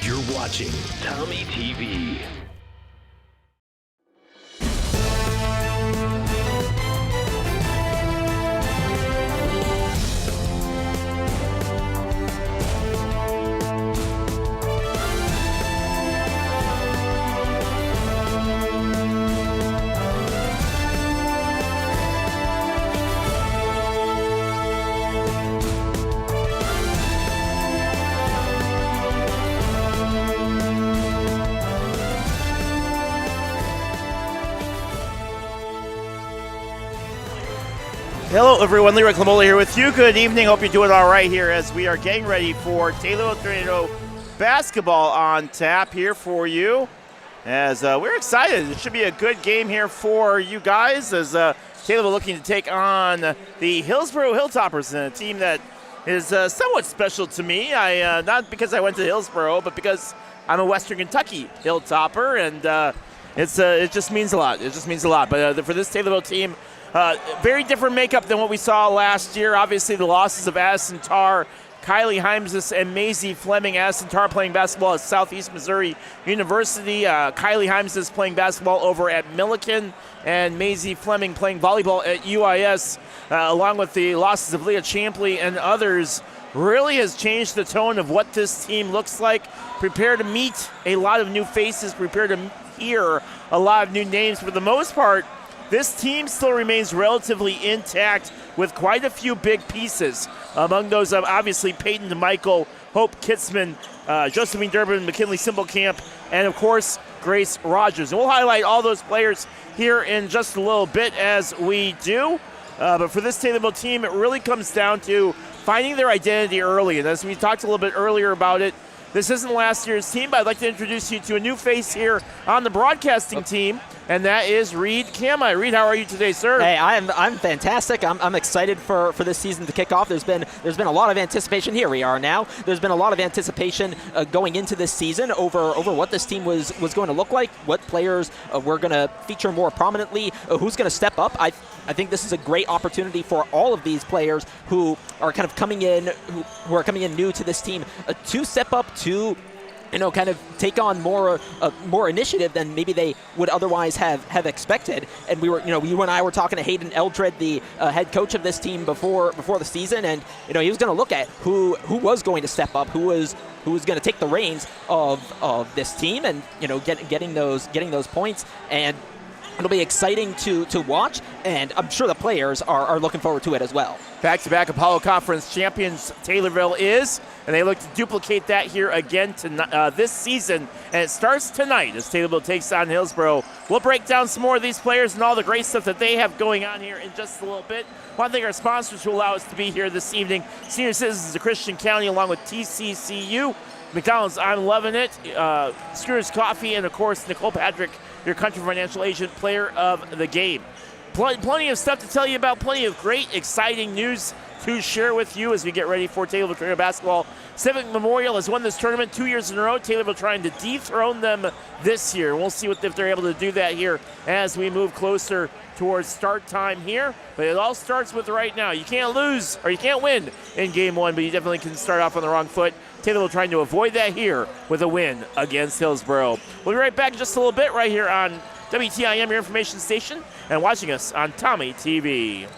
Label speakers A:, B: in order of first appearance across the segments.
A: You're watching Tommy TV.
B: Hello everyone, Leroy Clamola here with you. Good evening, hope you're doing all right here as we are getting ready for Taylorville Tornadoes Basketball on tap here for you. As we're excited, it should be a good game here for you guys as Taylorville looking to take on the Hillsboro Hilltoppers, a team that is somewhat special to me. Not because I went to Hillsboro, but because I'm a Western Kentucky Hilltopper, and it just means a lot. It just means a lot. But for this Taylorville team, very different makeup than what we saw last year. Obviously, the losses of Addison Tarr, Kylie Heimses, and Maisie Fleming. Addison Tarr playing basketball at Southeast Missouri University. Kylie Heimses playing basketball over at Milliken, and Maisie Fleming playing volleyball at UIS, along with the losses of Leah Champley and others. Really has changed the tone of what this team looks like. Prepare to meet a lot of new faces. Prepare to hear a lot of new names. For the most part, this team still remains relatively intact with quite a few big pieces. Among those, obviously, Peyton DeMichael, Hope Kitzman, Josephine Durbin, McKinley Simplecamp, and, of course, Grace Rogers. And we'll highlight all those players here in just a little bit as we do. But for this Taylorville team, it really comes down to finding their identity early. And as we talked a little bit earlier about it, this isn't last year's team, but I'd like to introduce you to a new face here on the broadcasting team, and that is Reed Kamai. Reed, how are you today, sir?
C: Hey, I'm fantastic. I'm excited for this season to kick off. There's been a lot of anticipation. Here we are now. There's been a lot of anticipation going into this season over what this team was going to look like, what players were going to feature more prominently, who's going to step up. I think this is a great opportunity for all of these players who are kind of coming in, who are coming in new to this team, to step up, to kind of take on more initiative than maybe they would otherwise have expected. And you and I were talking to Hayden Eldred, the head coach of this team before the season, and he was going to look at who was going to step up, who was going to take the reins of this team, and getting those points. And it'll be exciting to watch, and I'm sure the players are looking forward to it as well.
B: Back-to-back Apollo Conference champions Taylorville is, and they look to duplicate that here again this season. And it starts tonight as Taylorville takes on Hillsboro. We'll break down some more of these players and all the great stuff that they have going on here in just a little bit. I want to thank our sponsors who allow us to be here this evening. Senior Citizens of Christian County, along with TCCU, McDonald's, I'm Loving It, Screwers Coffee, and, of course, Nicole Patrick, your country financial agent, player of the game. Plenty of stuff to tell you about, plenty of great, exciting news to share with you as we get ready for Taylorville Tornadoes Basketball. Civic Memorial has won this tournament 2 years in a row. Taylorville trying to dethrone them this year. We'll see if they're able to do that here as we move closer towards start time here. But it all starts with right now. You can't lose, or you can't win in game one, but you definitely can start off on the wrong foot. Taylorville trying to avoid that here with a win against Hillsboro. We'll be right back in just a little bit right here on WTIM, your information station, and watching us on Tommy TV.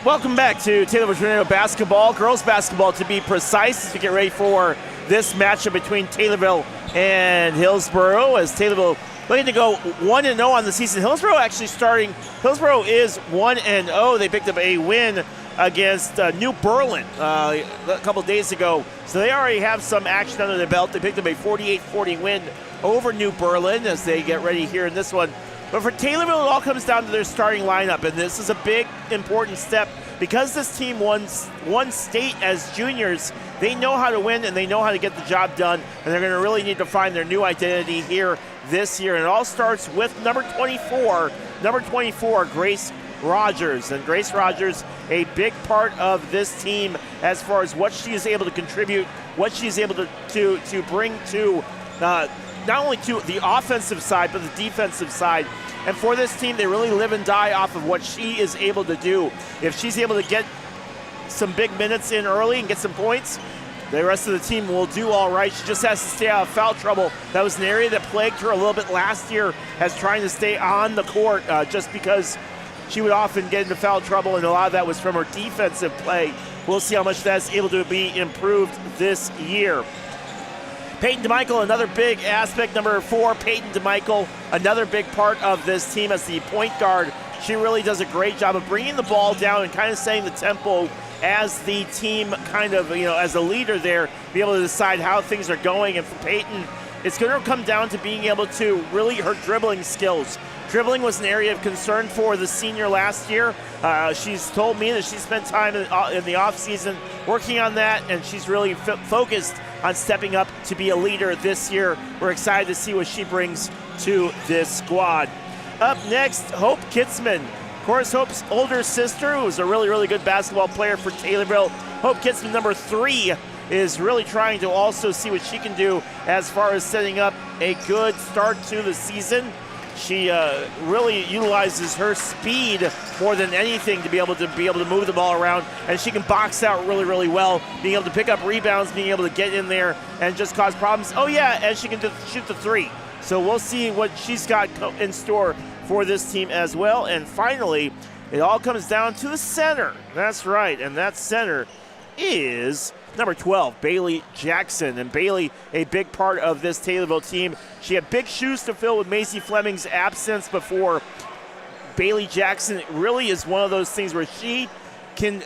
B: Welcome back to Taylorville Tornado Basketball, girls basketball to be precise, as we get ready for this matchup between Taylorville and Hillsboro, as Taylorville looking to go 1-0 on the season. Hillsboro is 1-0. They picked up a win against New Berlin a couple days ago, so they already have some action under their belt. They picked up a 48-40 win over New Berlin as they get ready here in this one. But for Taylorville, it all comes down to their starting lineup, and this is a big, important step. Because this team won state as juniors, they know how to win and they know how to get the job done, and they're going to really need to find their new identity here this year. And it all starts with number 24, Grace Rogers. And Grace Rogers, a big part of this team as far as what she is able to contribute, what she's able to bring to not only to the offensive side, but the defensive side. And for this team, they really live and die off of what she is able to do. If she's able to get some big minutes in early and get some points, the rest of the team will do all right. She just has to stay out of foul trouble. That was an area that plagued her a little bit last year, as trying to stay on the court just because she would often get into foul trouble, and a lot of that was from her defensive play. We'll see how much that's able to be improved this year. Peyton DeMichael, another big aspect. Number 4, Peyton DeMichael, another big part of this team as the point guard. She really does a great job of bringing the ball down and kind of setting the tempo as the team kind of, as a leader there, be able to decide how things are going. And for Peyton, it's going to come down to being able to really her dribbling skills. Dribbling was an area of concern for the senior last year. She's told me that she spent time in the offseason working on that, and she's really focused on stepping up to be a leader this year. We're excited to see what she brings to this squad. Up next, Hope Kitzman. Of course, Hope's older sister, who's a really, really good basketball player for Taylorville. Hope Kitzman, number 3, is really trying to also see what she can do as far as setting up a good start to the season. She really utilizes her speed more than anything to be able to move the ball around, and she can box out really, really well, being able to pick up rebounds, being able to get in there and just cause problems. Oh yeah, and she can shoot the 3. So we'll see what she's got in store for this team as well. And finally, it all comes down to the center. That's right, and that center is number 12, Bailey Jackson. And Bailey, a big part of this Taylorville team. She had big shoes to fill with Macy Fleming's absence before. Bailey Jackson really is one of those things where she can,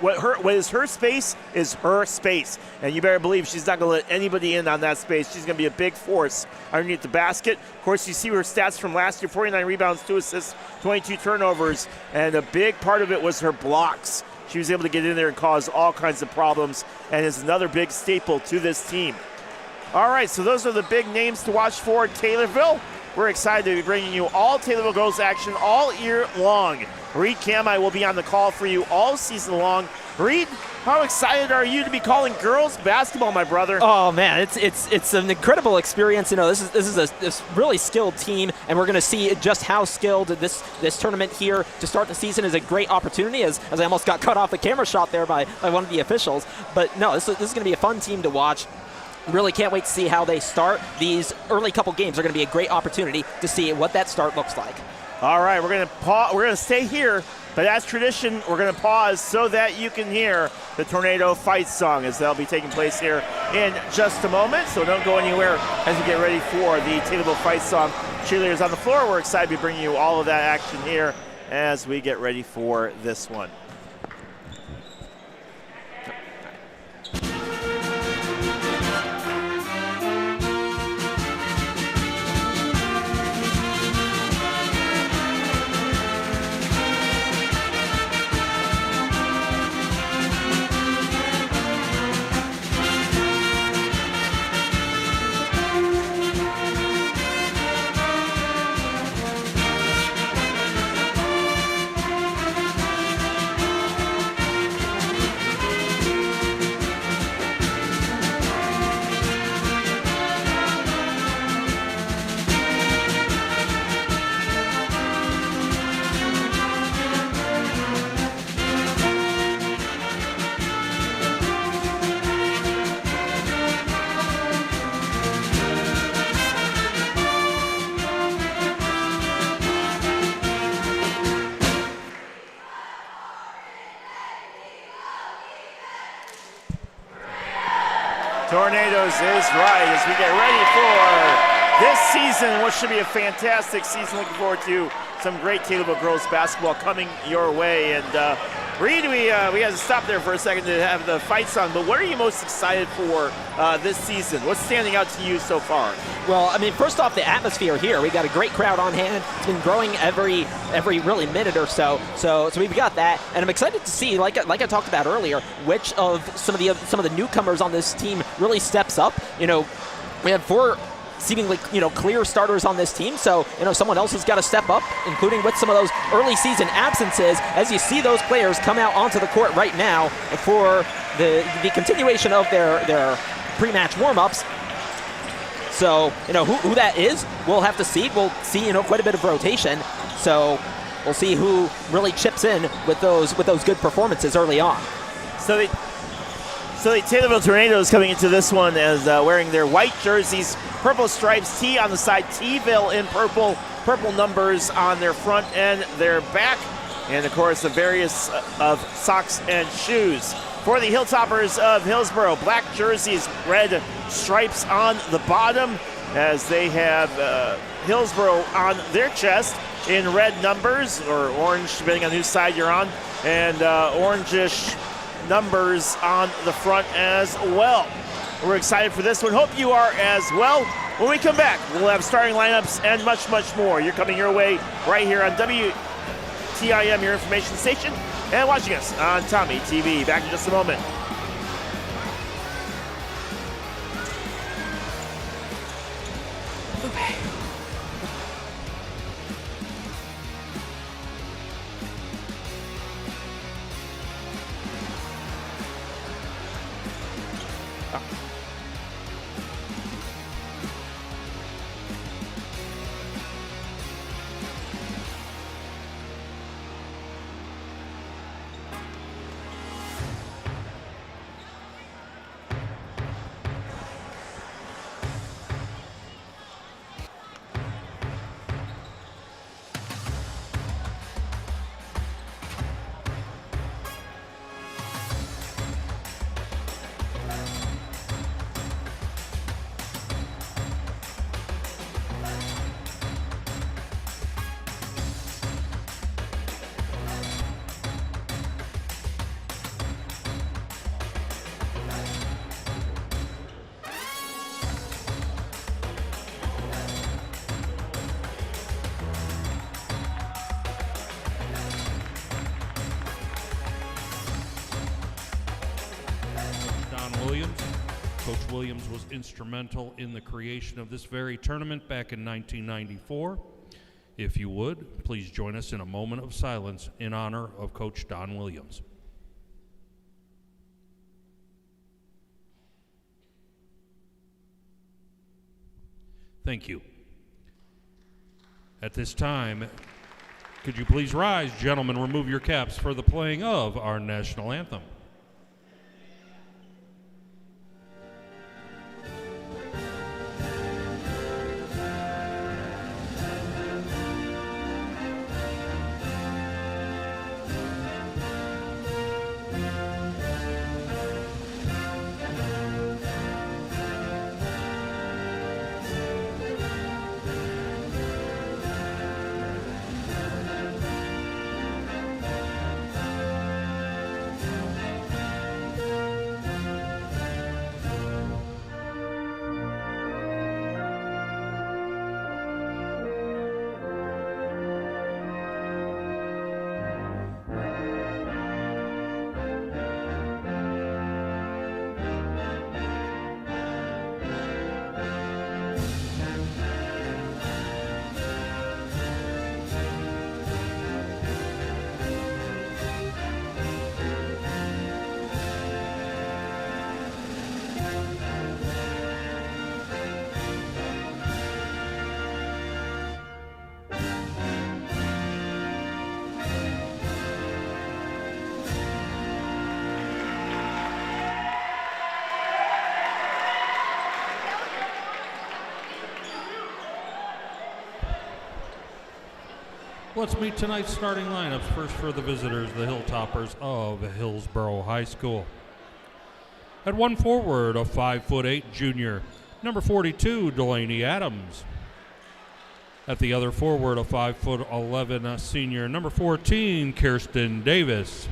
B: what is her space is her space. And you better believe she's not going to let anybody in on that space. She's going to be a big force underneath the basket. Of course, you see her stats from last year, 49 rebounds, 2 assists, 22 turnovers. And a big part of it was her blocks. She was able to get in there and cause all kinds of problems, and is another big staple to this team. All right, so those are the big names to watch for Taylorville. We're excited to be bringing you all Taylorville girls action all year long. Reed Kamai will be on the call for you all season long. Reed, how excited are you to be calling girls basketball, my brother?
C: Oh man, it's an incredible experience. This is this really skilled team, and we're going to see just how skilled this tournament here to start the season is a great opportunity. As I almost got cut off the camera shot there by one of the officials, but no, this is going to be a fun team to watch. Really can't wait to see how they start. These early couple games are going to be a great opportunity to see what that start looks like.
B: All right, we're going to stay here, but as tradition, we're going to pause so that you can hear the Tornado Fight song, as that'll be taking place here in just a moment. So don't go anywhere as we get ready for the Taylorville Fight song. Cheerleaders on the floor. We're excited to be bringing you all of that action here as we get ready for this one. Tornadoes is right as we get ready for this season, what should be a fantastic season. Looking forward to some great Taylorville girls basketball coming your way. And Reed, we had to stop there for a second to have the fight song, but what are you most excited for this season? What's standing out to you so far?
C: Well, I mean, first off, the atmosphere here. We got a great crowd on hand. It's been growing every really minute or so. So we've got that, and I'm excited to see, like I talked about earlier, which of some of the newcomers on this team really steps up. You know, we have 4 seemingly, clear starters on this team. So, someone else has got to step up, including with some of those early season absences, as you see those players come out onto the court right now for the continuation of their pre-match warm-ups. So, who that is, we'll have to see. We'll see, quite a bit of rotation. So we'll see who really chips in with those good performances early on.
B: So the Taylorville Tornadoes coming into this one as wearing their white jerseys, purple stripes, T on the side, T-ville in purple numbers on their front and their back, and of course the various of socks and shoes. For the Hilltoppers of Hillsboro, black jerseys, red stripes on the bottom, as they have Hillsboro on their chest in red numbers, or orange, depending on whose side you're on, and orangish numbers on the front as well. We're excited for this one. Hope you are as well. When we come back, we'll have starting lineups and much, much more. You're coming your way right here on WTIM, your information station, and watching us on Tommy TV. Back in just a moment.
D: Coach Williams was instrumental in the creation of this very tournament back in 1994. If you would, please join us in a moment of silence in honor of Coach Don Williams. Thank you. At this time, could you please rise, gentlemen, remove your caps for the playing of our national anthem. Let's meet tonight's starting lineups. First for the visitors, the Hilltoppers of Hillsboro High School. At one forward, a 5'8" junior, number 42, Delaney Adams. At the other forward, a 5'11" senior, number 14, Kirsten Davis.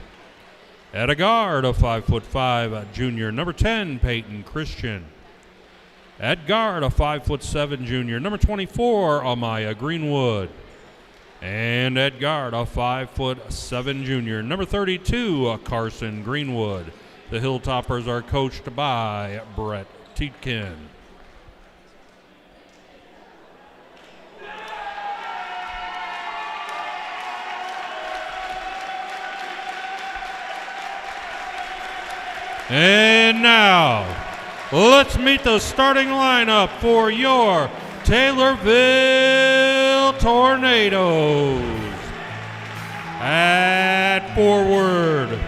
D: At a guard, a 5'5" junior, number 10, Peyton Christian. At guard, a 5'7" junior, number 24, Amaya Greenwood. And at guard, a 5'7" junior, number 32, Carson Greenwood. The Hilltoppers are coached by Brett Tietkin. And now, let's meet the starting lineup for your Taylorville Tornadoes. At forward,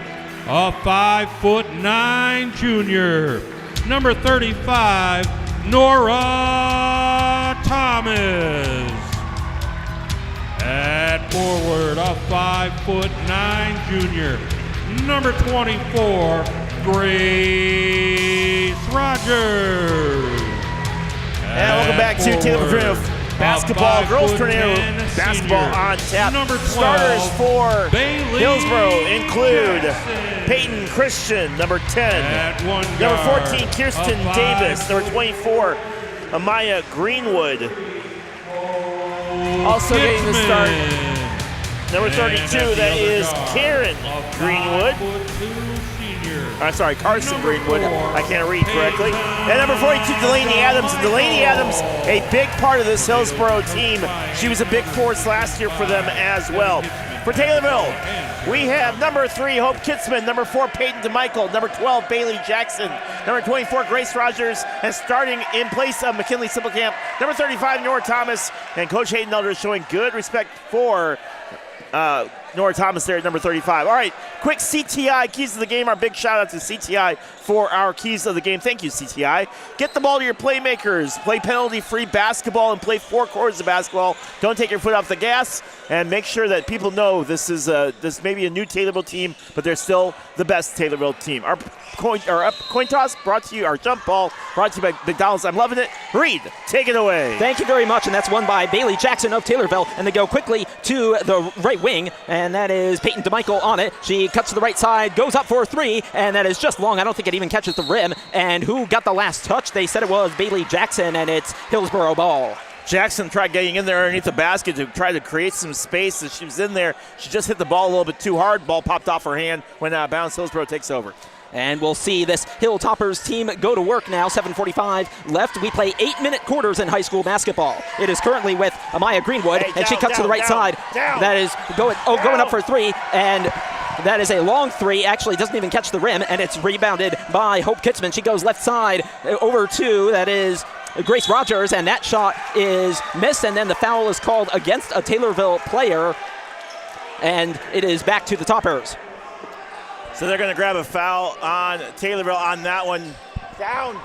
D: a 5'9" junior, number 35, Nora Thomas. At forward, a 5'9" junior, number 24, Grace Rogers.
B: And welcome back to Taylorville Tornadoes Basketball, Girls Tornado Basketball on tap.
D: Number 12,
B: starters for
D: Bailey
B: Hillsboro include
D: Jackson.
B: Peyton Christian, number 10.
D: At one
B: Number
D: guard,
B: 14, Kirsten
D: a
B: Davis. Number 24, Amaya Greenwood. Also getting the start, number 32, that is Karen Greenwood. I'm sorry, Carson Greenwood. I can't read correctly. And number 42, Delaney Adams. And Delaney Adams, a big part of this Hillsboro team. She was a big force last year for them as well. For Taylorville, we have number 3, Hope Kitzman. Number 4, Peyton DeMichael. Number 12, Bailey Jackson. Number 24, Grace Rogers. And starting in place of McKinley Simplecamp, number 35, Nora Thomas. And Coach Hayden Elder is showing good respect for Nora Thomas there at number 35. All right, quick CTI, keys of the game. Our big shout out to CTI for our keys of the game. Thank you, CTI. Get the ball to your playmakers. Play penalty-free basketball and play 4 quarters of basketball. Don't take your foot off the gas, and make sure that people know this may be a new Taylorville team, but they're still the best Taylorville team. Our coin toss brought to you, our jump ball brought to you by McDonald's. I'm loving it. Reed, take it away.
C: Thank you very much, and that's won by Bailey Jackson of Taylorville, and they go quickly to the right wing, and that is Peyton DeMichael on it. She cuts to the right side, goes up for a 3, and that is just long. I don't think it even catches the rim. And who got the last touch? They said it was Bailey Jackson, and it's Hillsboro ball.
B: Jackson tried getting in there underneath the basket to try to create some space. As she was in there, she just hit the ball a little bit too hard. Ball popped off her hand, went out of bounds. Hillsboro takes over.
C: And we'll see this Hilltoppers team go to work now. 7:45 left. We play 8-minute quarters in high school basketball. It is currently with Amaya Greenwood, and she cuts to the right side. That is going up for a 3, and that is a long 3. Actually doesn't even catch the rim, and it's rebounded by Hope Kitzman. She goes left side over to, that is Grace Rogers, and that shot is missed, and then the foul is called against a Taylorville player, and it is back to the Toppers.
B: So they're going to grab a foul on Taylorville on that one. Down.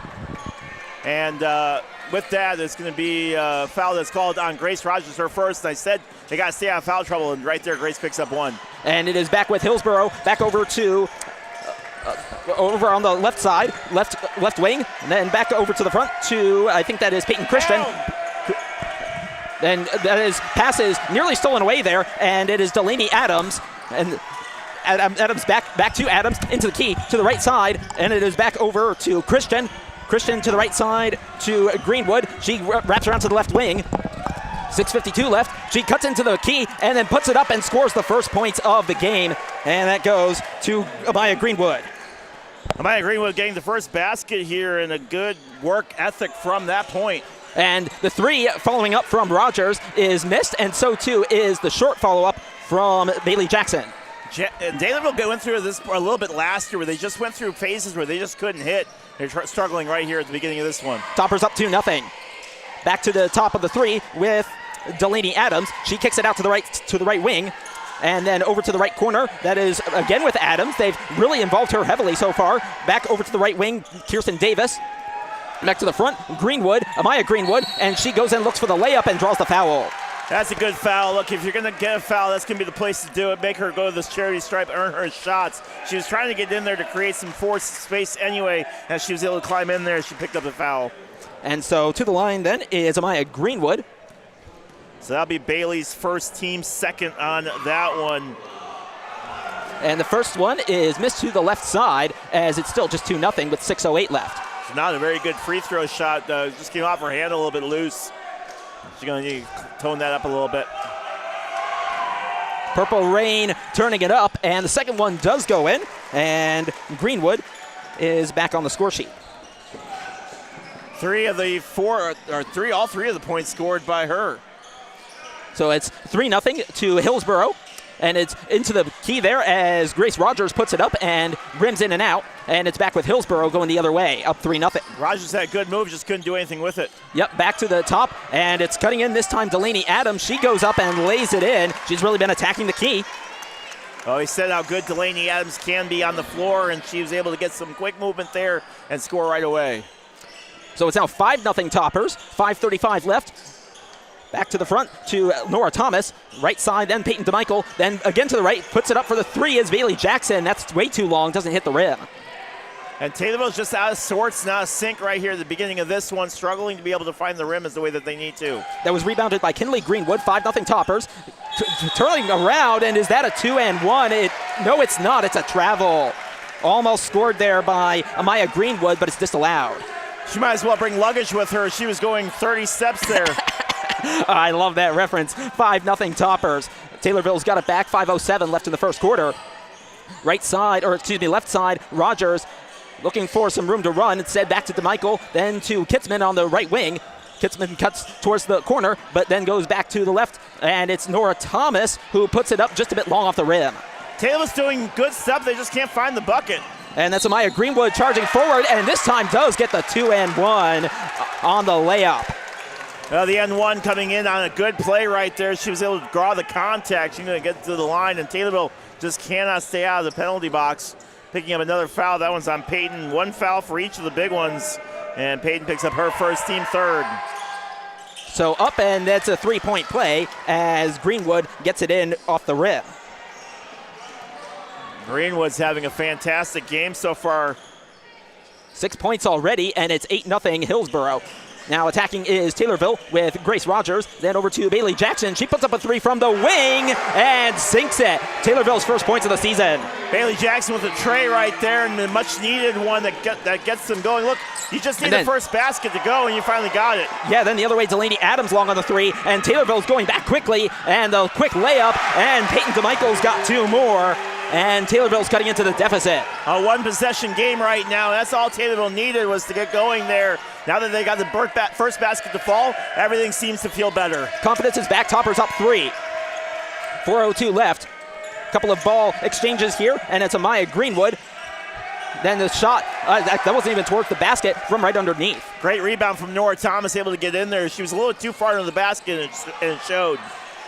B: And with that, it's going to be a foul that's called on Grace Rogers, her first. And I said they got to stay out of foul trouble, and right there, Grace picks up 1.
C: And it is back with Hillsboro, back over to over on the left side, left wing, and then back over to the front to, I think that is Peyton Christian. And that is passes nearly stolen away there, and it is Delaney Adams, and Adams back to Adams into the key to the right side, and it is back over to Christian. Christian to the right side to Greenwood. She wraps around to the left wing. 6:52 left. She cuts into the key and then puts it up and scores the first points of the game, and that goes to Amaya Greenwood.
B: Amaya Greenwood getting the first basket here, and a good work ethic from that point.
C: And the 3 following up from Rogers is missed, and so too is the short follow-up from Bailey Jackson.
B: Taylorville went through this a little bit last year where they just went through phases where they just couldn't hit. They're struggling right here at the beginning of this one.
C: Toppers up 2-0. Back to the top of the 3 with Delaney Adams. She kicks it out to the right wing, and then over to the right corner. That is again with Adams. They've really involved her heavily so far. Back over to the right wing, Kirsten Davis. Back to the front, Greenwood, Amaya Greenwood, and she goes and looks for the layup and draws the foul.
B: That's a good foul. Look, if you're going to get a foul, that's going to be the place to do it. Make her go to this charity stripe, earn her shots. She was trying to get in there to create some force space anyway. As she was able to climb in there, she picked up the foul.
C: And so to the line then is Amaya Greenwood.
B: So that'll be Bailey's first, team second on that one.
C: And the first one is missed to the left side as it's still just 2-0 with 6:08 left.
B: So not a very good free throw shot. Just came off her hand a little bit loose. She's going to need to tone that up a little bit.
C: Purple Rain turning it up, and the second one does go in, and Greenwood is back on the score sheet.
B: All three of the points scored by her.
C: So it's 3-0 to Hillsboro, and it's into the key there as Grace Rogers puts it up and rims in and out, and it's back with Hillsboro going the other way, up 3-0.
B: Rogers had a good move, just couldn't do anything with it.
C: Yep, back to the top, and it's cutting in this time. Delaney Adams, she goes up and lays it in. She's really been attacking the key.
B: Oh, he said how good Delaney Adams can be on the floor, and she was able to get some quick movement there and score right away.
C: So it's now 5-0 Toppers, 5:35 left. Back to the front to Nora Thomas. Right side, then Peyton DeMichael. Then again to the right, puts it up for the three is Bailey Jackson. That's way too long, doesn't hit the rim.
B: And Taylorville's just out of sorts, not a sync right here at the beginning of this one, struggling to be able to find the rim as the way that they need to.
C: That was rebounded by Kinley Greenwood, 5-0 Toppers. Turning around, and is that a 2-1? No, it's not. It's a travel. Almost scored there by Amaya Greenwood, but it's disallowed.
B: She might as well bring luggage with her. She was going 30 steps there.
C: I love that reference. 5-0 Toppers. Taylorville's got it back. 5:07 left in the first quarter. Left side, Rogers looking for some room to run. Instead, back to DeMichael, then to Kitzman on the right wing. Kitzman cuts towards the corner, but then goes back to the left, and it's Nora Thomas who puts it up just a bit long off the rim.
B: Taylor's doing good stuff. They just can't find the bucket.
C: And that's Amaya Greenwood charging forward, and this time does get the 2-1 on the layup.
B: The N1 coming in on a good play right there. She was able to draw the contact. She's going to get to the line, and Taylorville just cannot stay out of the penalty box. Picking up another foul. That one's on Peyton. One foul for each of the big ones, and Peyton picks up her first, team third.
C: So up, and that's a three-point play as Greenwood gets it in off the rim.
B: Greenwood's having a fantastic game so far.
C: 6 points already, and it's 8-0 Hillsboro. Now attacking is Taylorville with Grace Rogers. Then over to Bailey Jackson. She puts up a three from the wing and sinks it. Taylorville's first points of the season.
B: Bailey Jackson with a tray right there, and a much-needed one that gets them going. Look, you just need the first basket to go, and you finally got it.
C: Yeah, then the other way, Delaney Adams long on the three, and Taylorville's going back quickly, and the quick layup, and Peyton DeMichael's got two more. And Taylorville's cutting into the deficit.
B: A one-possession game right now. That's all Taylorville needed was to get going there. Now that they got the first basket to fall, everything seems to feel better.
C: Confidence is back. Toppers up 3. 4:02 left. Couple of ball exchanges here, and it's Amaya Greenwood. Then the shot, that wasn't even towards the basket from right underneath.
B: Great rebound from Nora Thomas, able to get in there. She was a little too far into the basket, and it showed.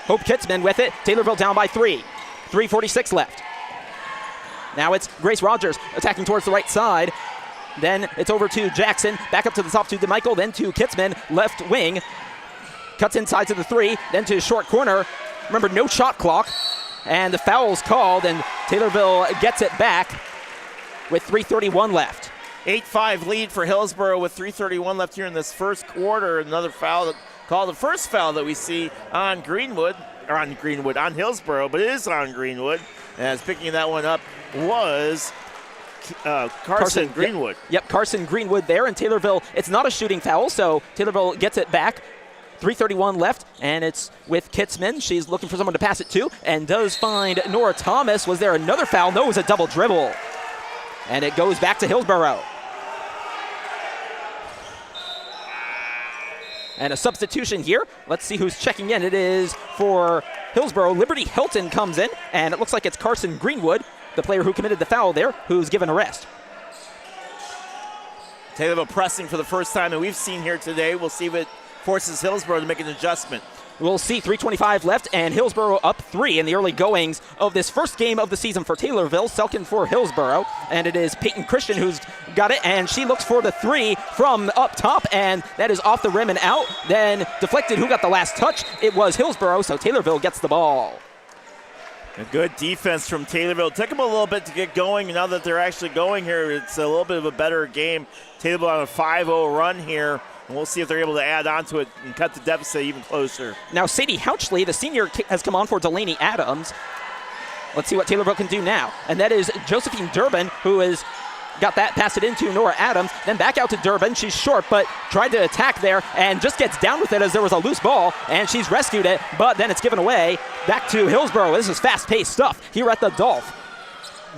C: Hope Kitzman with it. Taylorville down by 3. 3:46 left. Now it's Grace Rogers attacking towards the right side. Then it's over to Jackson, back up to the top to DeMichael, then to Kitzman, left wing. Cuts inside to the 3, then to short corner. Remember, no shot clock. And the foul's called, and Taylorville gets it back with 3:31 left.
B: 8-5 lead for Hillsboro with 3:31 left here in this first quarter. Another foul called, the first foul that we see on Hillsboro, but it is on Greenwood. As picking that one up was Carson Greenwood.
C: Yep, Carson Greenwood there, and Taylorville, it's not a shooting foul, so Taylorville gets it back. 3:31 left, and it's with Kitzman. She's looking for someone to pass it to, and does find Nora Thomas. Was there another foul? No, it was a double dribble. And it goes back to Hillsboro. And a substitution here. Let's see who's checking in. It is for Hillsboro. Liberty Hilton comes in, and it looks like it's Carson Greenwood, the player who committed the foul there, who's given a rest.
B: Taylorville pressing for the first time that we've seen here today. We'll see if it forces Hillsboro to make an adjustment.
C: We'll see 3:25 left, and Hillsboro up 3 in the early goings of this first game of the season for Taylorville, second for Hillsboro. And it is Peyton Christian who's got it, and she looks for the 3 from up top, and that is off the rim and out. Then deflected. Who got the last touch? It was Hillsboro, so Taylorville gets the ball.
B: A good defense from Taylorville. It took them a little bit to get going. Now that they're actually going here, it's a little bit of a better game. Taylorville on a 5-0 run here, and we'll see if they're able to add on to it and cut the deficit even closer.
C: Now Sadie Houchley, the senior, has come on for Delaney Adams. Let's see what Taylorville can do now. And that is Josephine Durbin, who has got that, passed it into Nora Adams, then back out to Durbin. She's short, but tried to attack there and just gets down with it as there was a loose ball, and she's rescued it, but then it's given away back to Hillsboro. This is fast-paced stuff here at the Dolph.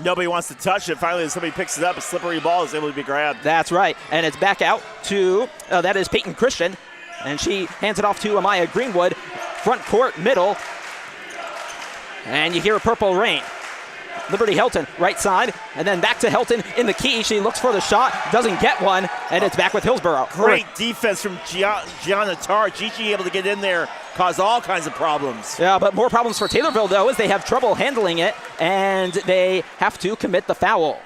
B: Nobody wants to touch it. Finally, somebody picks it up. A slippery ball is able to be grabbed.
C: That's right, and it's back out to, that is Peyton Christian, and she hands it off to Amaya Greenwood, front court, middle, and you hear a Purple Rain. Liberty Helton, right side, and then back to Helton in the key. She looks for the shot, doesn't get one, and it's back with Hillsboro.
B: Great defense from Gianna Tarr. Gigi able to get in there, cause all kinds of problems.
C: Yeah, but more problems for Taylorville, though, as they have trouble handling it, and they have to commit the foul.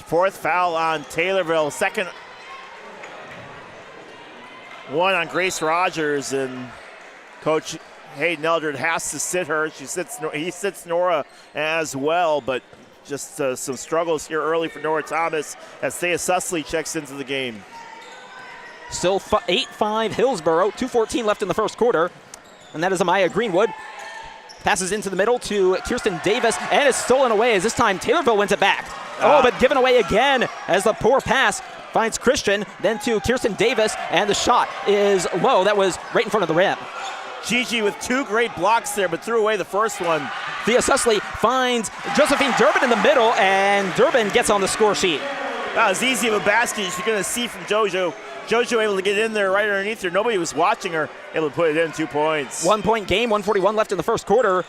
B: 4th foul on Taylorville. Second one on Grace Rogers, and Coach Hayden Eldred has to sit her. He sits Nora as well, but just some struggles here early for Nora Thomas as Thea Susley checks into the game.
C: Still 8-5 Hillsboro, 2:14 left in the first quarter, and that is Amaya Greenwood. Passes into the middle to Kirsten Davis, and it's stolen away as this time Taylorville wins it back. But given away again as the poor pass finds Christian, then to Kirsten Davis, and the shot is low. That was right in front of the rim.
B: Gigi with 2 great blocks there, but threw away the first one.
C: Thea Susley finds Josephine Durbin in the middle, and Durbin gets on the score sheet.
B: That was easy of a basket. You're going to see from JoJo. JoJo able to get in there right underneath her. Nobody was watching her. Able to put it in, 2 points.
C: 1 point game, 1:41 left in the first quarter.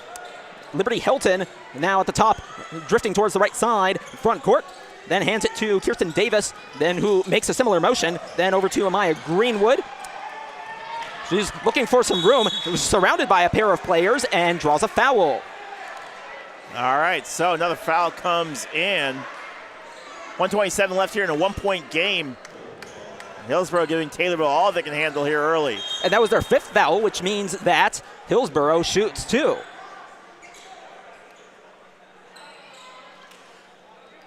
C: Liberty Helton now at the top, drifting towards the right side, front court. Then hands it to Kirsten Davis, then who makes a similar motion. Then over to Amaya Greenwood. She's looking for some room, surrounded by a pair of players, and draws a foul.
B: All right, so another foul comes in. 1:27 left here in a 1-point game. Hillsboro giving Taylorville all they can handle here early.
C: And that was their 5th foul, which means that Hillsboro shoots 2.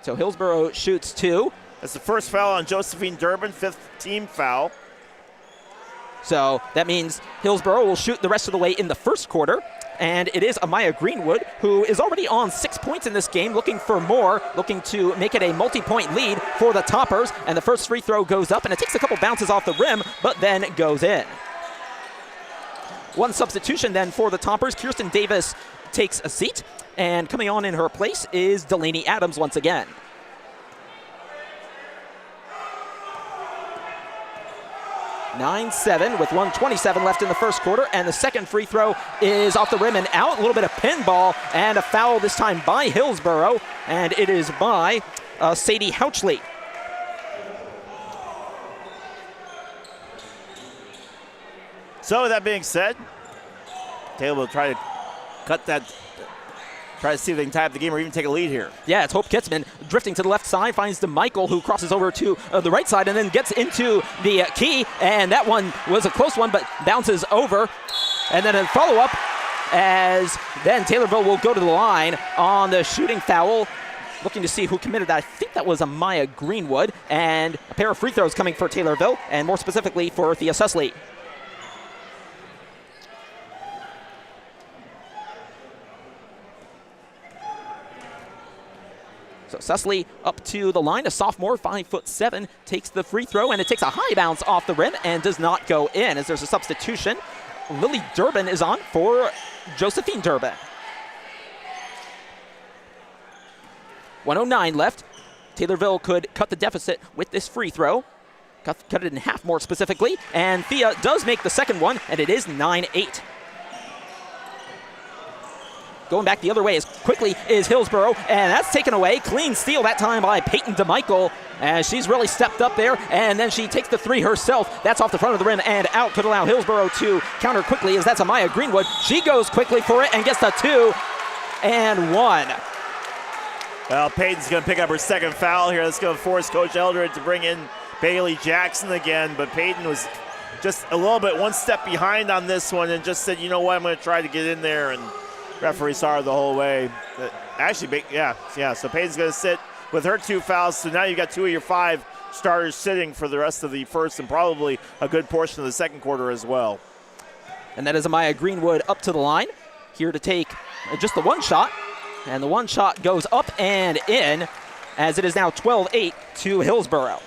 C: So Hillsboro shoots 2.
B: That's the first foul on Josephine Durbin, 5th team foul.
C: So that means Hillsboro will shoot the rest of the way in the first quarter. And it is Amaya Greenwood, who is already on 6 points in this game, looking for more, looking to make it a multi-point lead for the Toppers. And the first free throw goes up, and it takes a couple bounces off the rim, but then goes in. One substitution then for the Toppers. Kirsten Davis takes a seat, and coming on in her place is Delaney Adams once again. 9-7 with 1:27 left in the first quarter, and the second free throw is off the rim and out. A little bit of pinball, and a foul this time by Hillsboro, and it is by Sadie Houchley.
B: So with that being said, Taylor will try to cut that, try to see if they can tie up the game or even take a lead here.
C: Yeah, it's Hope Kitzman drifting to the left side, finds DeMichael, who crosses over to the right side and then gets into the key, and that one was a close one but bounces over. And then a follow-up as then Taylorville will go to the line on the shooting foul, looking to see who committed that. I think that was Amaya Greenwood, and a pair of free throws coming for Taylorville, and more specifically for Thea Susley. So Susley up to the line, a sophomore, 5'7", takes the free throw, and it takes a high bounce off the rim and does not go in as there's a substitution. Lily Durbin is on for Josephine Durbin. 1:09 left. Taylorville could cut the deficit with this free throw. Cut it in half more specifically, and Thea does make the second one, and it is 9-8. Going back the other way as quickly is Hillsboro, and that's taken away. Clean steal that time by Peyton DeMichael, as she's really stepped up there, and then she takes the three herself. That's off the front of the rim and out. Could allow Hillsboro to counter quickly, as that's Amaya Greenwood. She goes quickly for it and gets the 2 and 1.
B: Well, Peyton's going to pick up her second foul here. That's going to force Coach Eldred to bring in Bailey Jackson again, but Peyton was just a little bit one step behind on this one and just said, you know what, I'm going to try to get in there, and referee saw her the whole way. Actually, yeah, so Peyton's going to sit with her 2 fouls, so now you've got 2 of your 5 starters sitting for the rest of the first and probably a good portion of the second quarter as well.
C: And that is Amaya Greenwood up to the line, here to take just the one shot, and the one shot goes up and in, as it is now 12-8 to Hillsboro.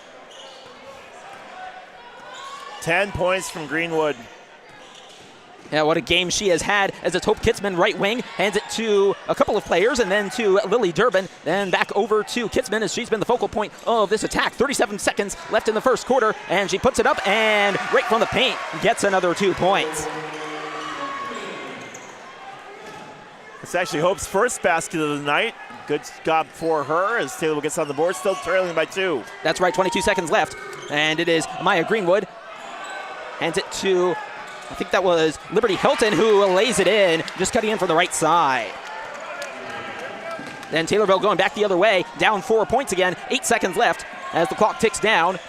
B: 10 points from Greenwood.
C: Yeah, what a game she has had, as it's Hope Kitzman, right wing, hands it to a couple of players, and then to Lily Durbin, then back over to Kitzman, as she's been the focal point of this attack. 37 seconds left in the first quarter, and she puts it up, and right from the paint, gets another 2 points.
B: It's actually Hope's first basket of the night. Good job for her, as Taylorville gets on the board, still trailing by 2.
C: That's right, 22 seconds left, and it is Amaya Greenwood. Hands it to, I think that was Liberty Hilton, who lays it in, just cutting in from the right side. Then Taylorville going back the other way, down 4 points again, 8 seconds left as the clock ticks down.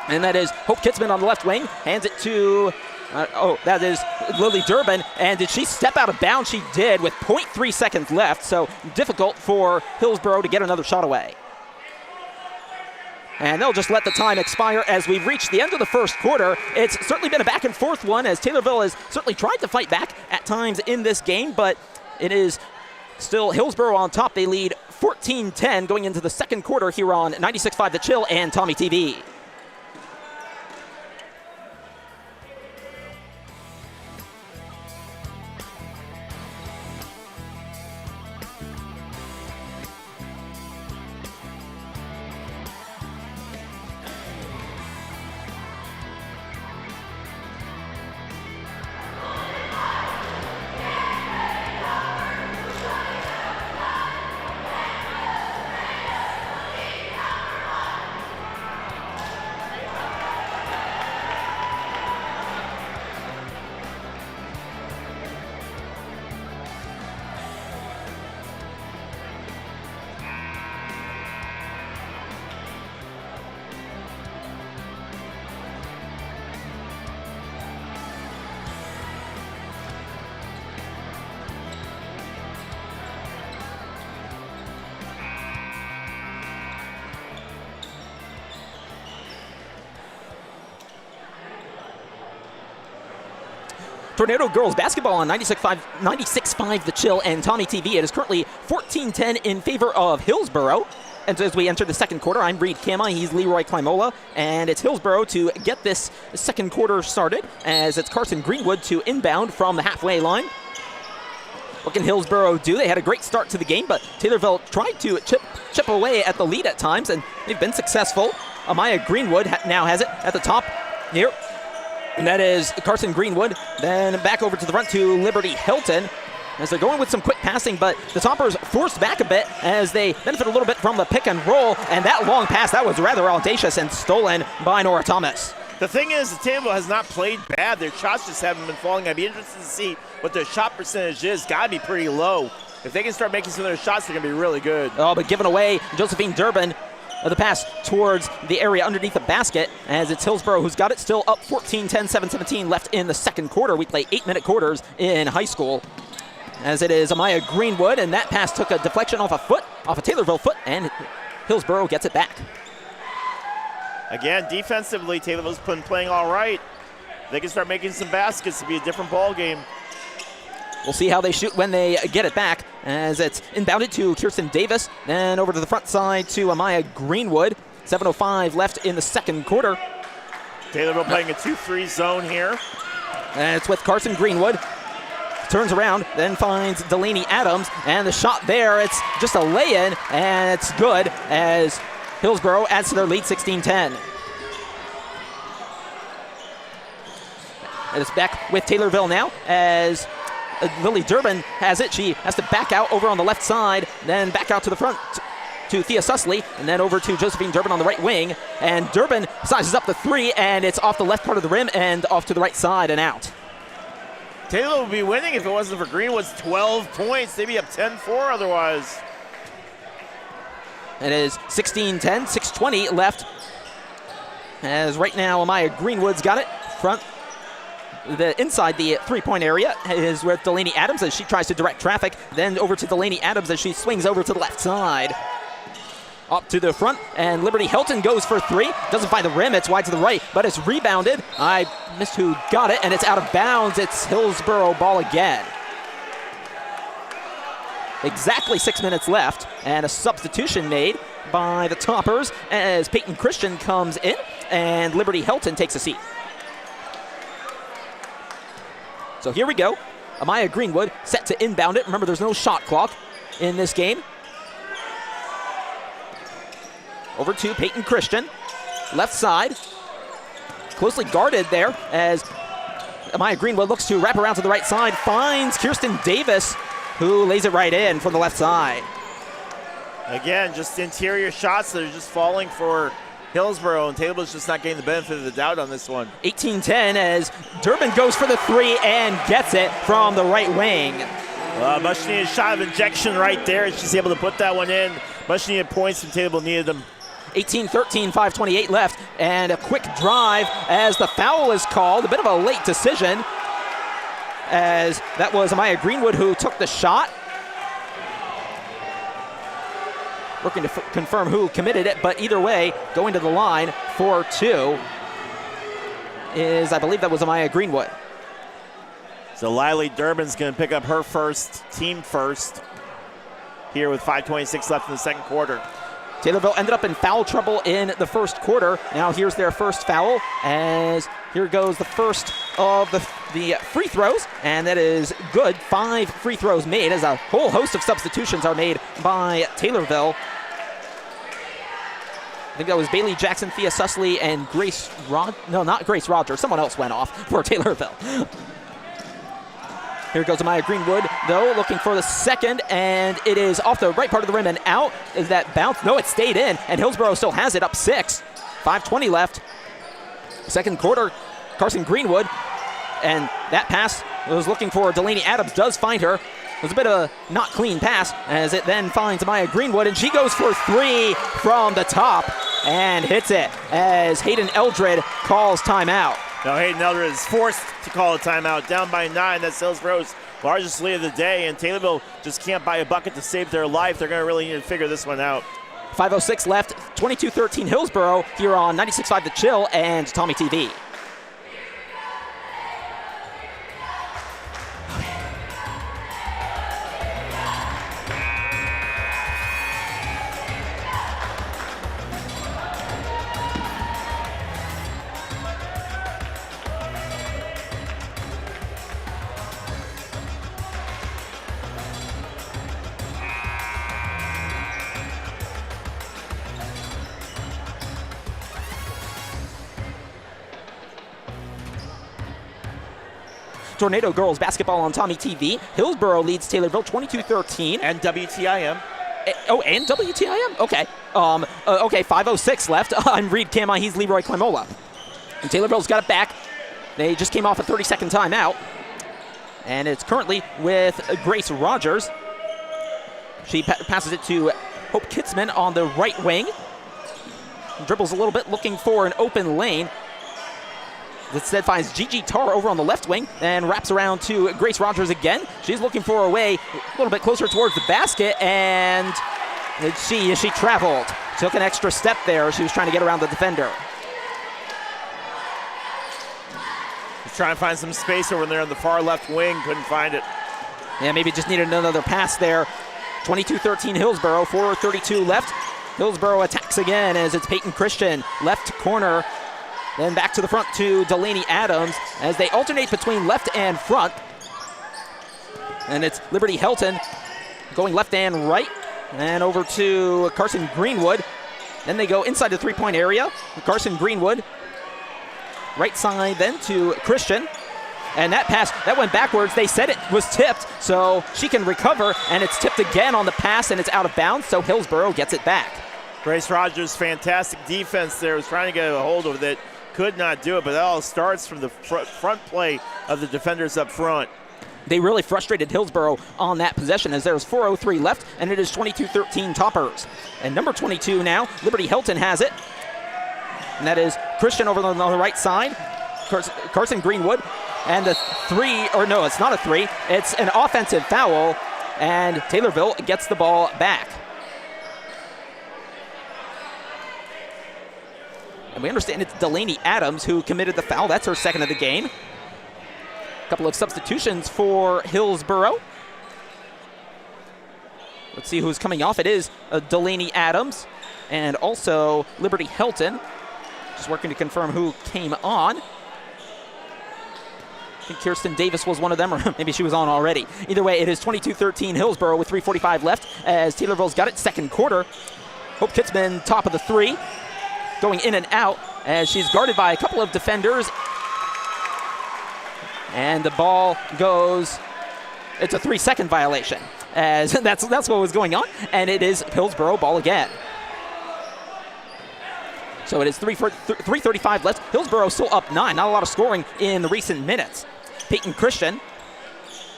C: And that is Hope Kitzman on the left wing, hands it to, that is Lily Durbin. And did she step out of bounds? She did, with 0.3 seconds left, so difficult for Hillsboro to get another shot away. And they'll just let the time expire as we've reached the end of the first quarter. It's certainly been a back and forth one, as Taylorville has certainly tried to fight back at times in this game, but it is still Hillsboro on top. They lead 14-10 going into the second quarter here on 96.5 The Chill and Tommy TV. Tornado Girls Basketball on 96.5 The Chill and Tommy TV. It is currently 14-10 in favor of Hillsboro. And as we enter the second quarter, I'm Reed Kama, he's Leroy Klimola, and it's Hillsboro to get this second quarter started, as it's Carson Greenwood to inbound from the halfway line. What can Hillsboro do? They had a great start to the game, but Taylorville tried to chip away at the lead at times, and they've been successful. Amaya Greenwood now has it at the top here. And that is Carson Greenwood. Then back over to the front to Liberty Hilton, as they're going with some quick passing, but the Toppers forced back a bit as they benefit a little bit from the pick and roll. And that long pass, that was rather audacious and stolen by Nora Thomas.
B: The thing is, the Taylorville has not played bad. Their shots just haven't been falling. I'd be interested to see what their shot percentage is. Got to be pretty low. If they can start making some of their shots, they're going to be really good.
C: Oh, but giving away Josephine Durbin. The pass towards the area underneath the basket, as it's Hillsboro who's got it still up 14-10, 7-17 left in the second quarter. We play 8-minute quarters in high school. As it is Amaya Greenwood, and that pass took a deflection off a Taylorville foot, and Hillsboro gets it back.
B: Again, defensively, Taylorville's been playing all right. They can start making some baskets to be a different ball game.
C: We'll see how they shoot when they get it back, as it's inbounded to Kirsten Davis, then over to the front side to Amaya Greenwood. 7:05 left in the second quarter.
B: Taylorville playing a 2-3 zone here.
C: And it's with Carson Greenwood. Turns around, then finds Delaney Adams, and the shot there, it's just a lay-in, and it's good, as Hillsboro adds to their lead 16-10. And it's back with Taylorville now, as Lily Durbin has it. She has to back out over on the left side, then back out to the front to Thea Susley, and then over to Josephine Durbin on the right wing. And Durbin sizes up the three, and it's off the left part of the rim and off to the right side and out.
B: Taylor would be winning if it wasn't for Greenwood's 12 points. They'd be up 10-4 otherwise.
C: It is 16-10, 6:20 left. As right now, Amaya Greenwood's got it. Front, inside the three-point area is with Delaney Adams as she tries to direct traffic. Then over to Delaney Adams as she swings over to the left side. Up to the front, and Liberty Hilton goes for three. Doesn't find the rim, it's wide to the right, but it's rebounded. I missed who got it, and it's out of bounds. It's Hillsboro ball again. Exactly 6 minutes left, and a substitution made by the Toppers as Peyton Christian comes in, and Liberty Hilton takes a seat. So here we go. Amaya Greenwood set to inbound it. Remember, there's no shot clock in this game. Over to Peyton Christian, left side. Closely guarded there as Amaya Greenwood looks to wrap around to the right side, finds Kirsten Davis, who lays it right in from the left side.
B: Again, just interior shots that are just falling for Hillsboro, and Taylor's just not getting the benefit of the doubt on this one.
C: 18-10 as Durbin goes for the three and gets it from the right wing.
B: Much needed shot of injection right there. She's able to put that one in. Much needed points, and Taylor needed them.
C: 18-13, 5:28 left, and a quick drive as the foul is called. A bit of a late decision, as that was Amaya Greenwood who took the shot. Working to confirm who committed it, but either way, going to the line for two is, I believe that was Amaya Greenwood.
B: So Lily Durbin's going to pick up her first, team first, here with 5:26 left in the second quarter.
C: Taylorville ended up in foul trouble in the first quarter. Now here's their first foul, as here goes the first of the free throws, and that is good. 5 free throws made, as a whole host of substitutions are made by Taylorville. I think that was Bailey Jackson, Thea Susley, and not Grace Rogers. Someone else went off for Taylorville. Here goes Amaya Greenwood, though, looking for the second, and it is off the right part of the rim and out. Is that bounce? No, it stayed in, and Hillsboro still has it, up 6. 5:20 left. Second quarter, Carson Greenwood, and that pass was looking for Delaney Adams, does find her. It was a bit of a not clean pass, as it then finds Amaya Greenwood, and she goes for three from the top and hits it as Hayden Eldred calls timeout.
B: Now Hayden Eldred is forced to call a timeout, down by 9. That's Hillsboro's largest lead of the day, and Taylorville just can't buy a bucket to save their life. They're going to really need to figure this one out.
C: 5:06 left, 22-13 Hillsboro here on 96.5 The Chill and Tommy TV. Tornado Girls Basketball on Tommy TV. Hillsboro leads Taylorville 22-13.
B: And WTIM.
C: Oh, and WTIM? Okay. Okay, 5:06 left. I'm Reed Cama. He's Leroy Clamola. And Taylorville's got it back. They just came off a 30-second timeout. And it's currently with Grace Rogers. She passes it to Hope Kitzman on the right wing. Dribbles a little bit, looking for an open lane. Instead finds Gigi Tarr over on the left wing and wraps around to Grace Rogers again. She's looking for a way a little bit closer towards the basket, and she traveled. Took an extra step there. She was trying to get around the defender.
B: He's trying to find some space over there on the far left wing. Couldn't find it.
C: Yeah, maybe just needed another pass there. 22-13 Hillsboro, 4:32 left. Hillsboro attacks again as it's Peyton Christian, left corner. Then back to the front to Delaney Adams as they alternate between left and front. And it's Liberty Helton going left and right. And over to Carson Greenwood. Then they go inside the three-point area. Carson Greenwood. Right side then to Christian. And that pass, that went backwards. They said it was tipped, so she can recover, and it's tipped again on the pass, and it's out of bounds, so Hillsboro gets it back.
B: Grace Rogers, fantastic defense there, was trying to get a hold of it, could not do it, but that all starts from the front play of the defenders up front.
C: They really frustrated Hillsboro on that possession as there's 4:03 left, and it is 22-13 Toppers. And number 22 now, Liberty Hilton has it. And that is Christian over on the right side. Carson Greenwood. And the three, or no, it's not a three. It's an offensive foul, and Taylorville gets the ball back. And we understand it's Delaney Adams who committed the foul. That's her second of the game. A couple of substitutions for Hillsboro. Let's see who's coming off. It is Delaney Adams and also Liberty Hilton. Just working to confirm who came on. I think Kirsten Davis was one of them, or maybe she was on already. Either way, it is 22-13 Hillsboro with 3:45 left as Taylorville's got it second quarter. Hope Kitzman top of the three, going in and out as she's guarded by a couple of defenders. And the ball goes, it's a 3-second violation, as that's what was going on, and it is Hillsboro ball again. So it is 3:35 left. Hillsboro still up 9, not a lot of scoring in the recent minutes. Peyton Christian,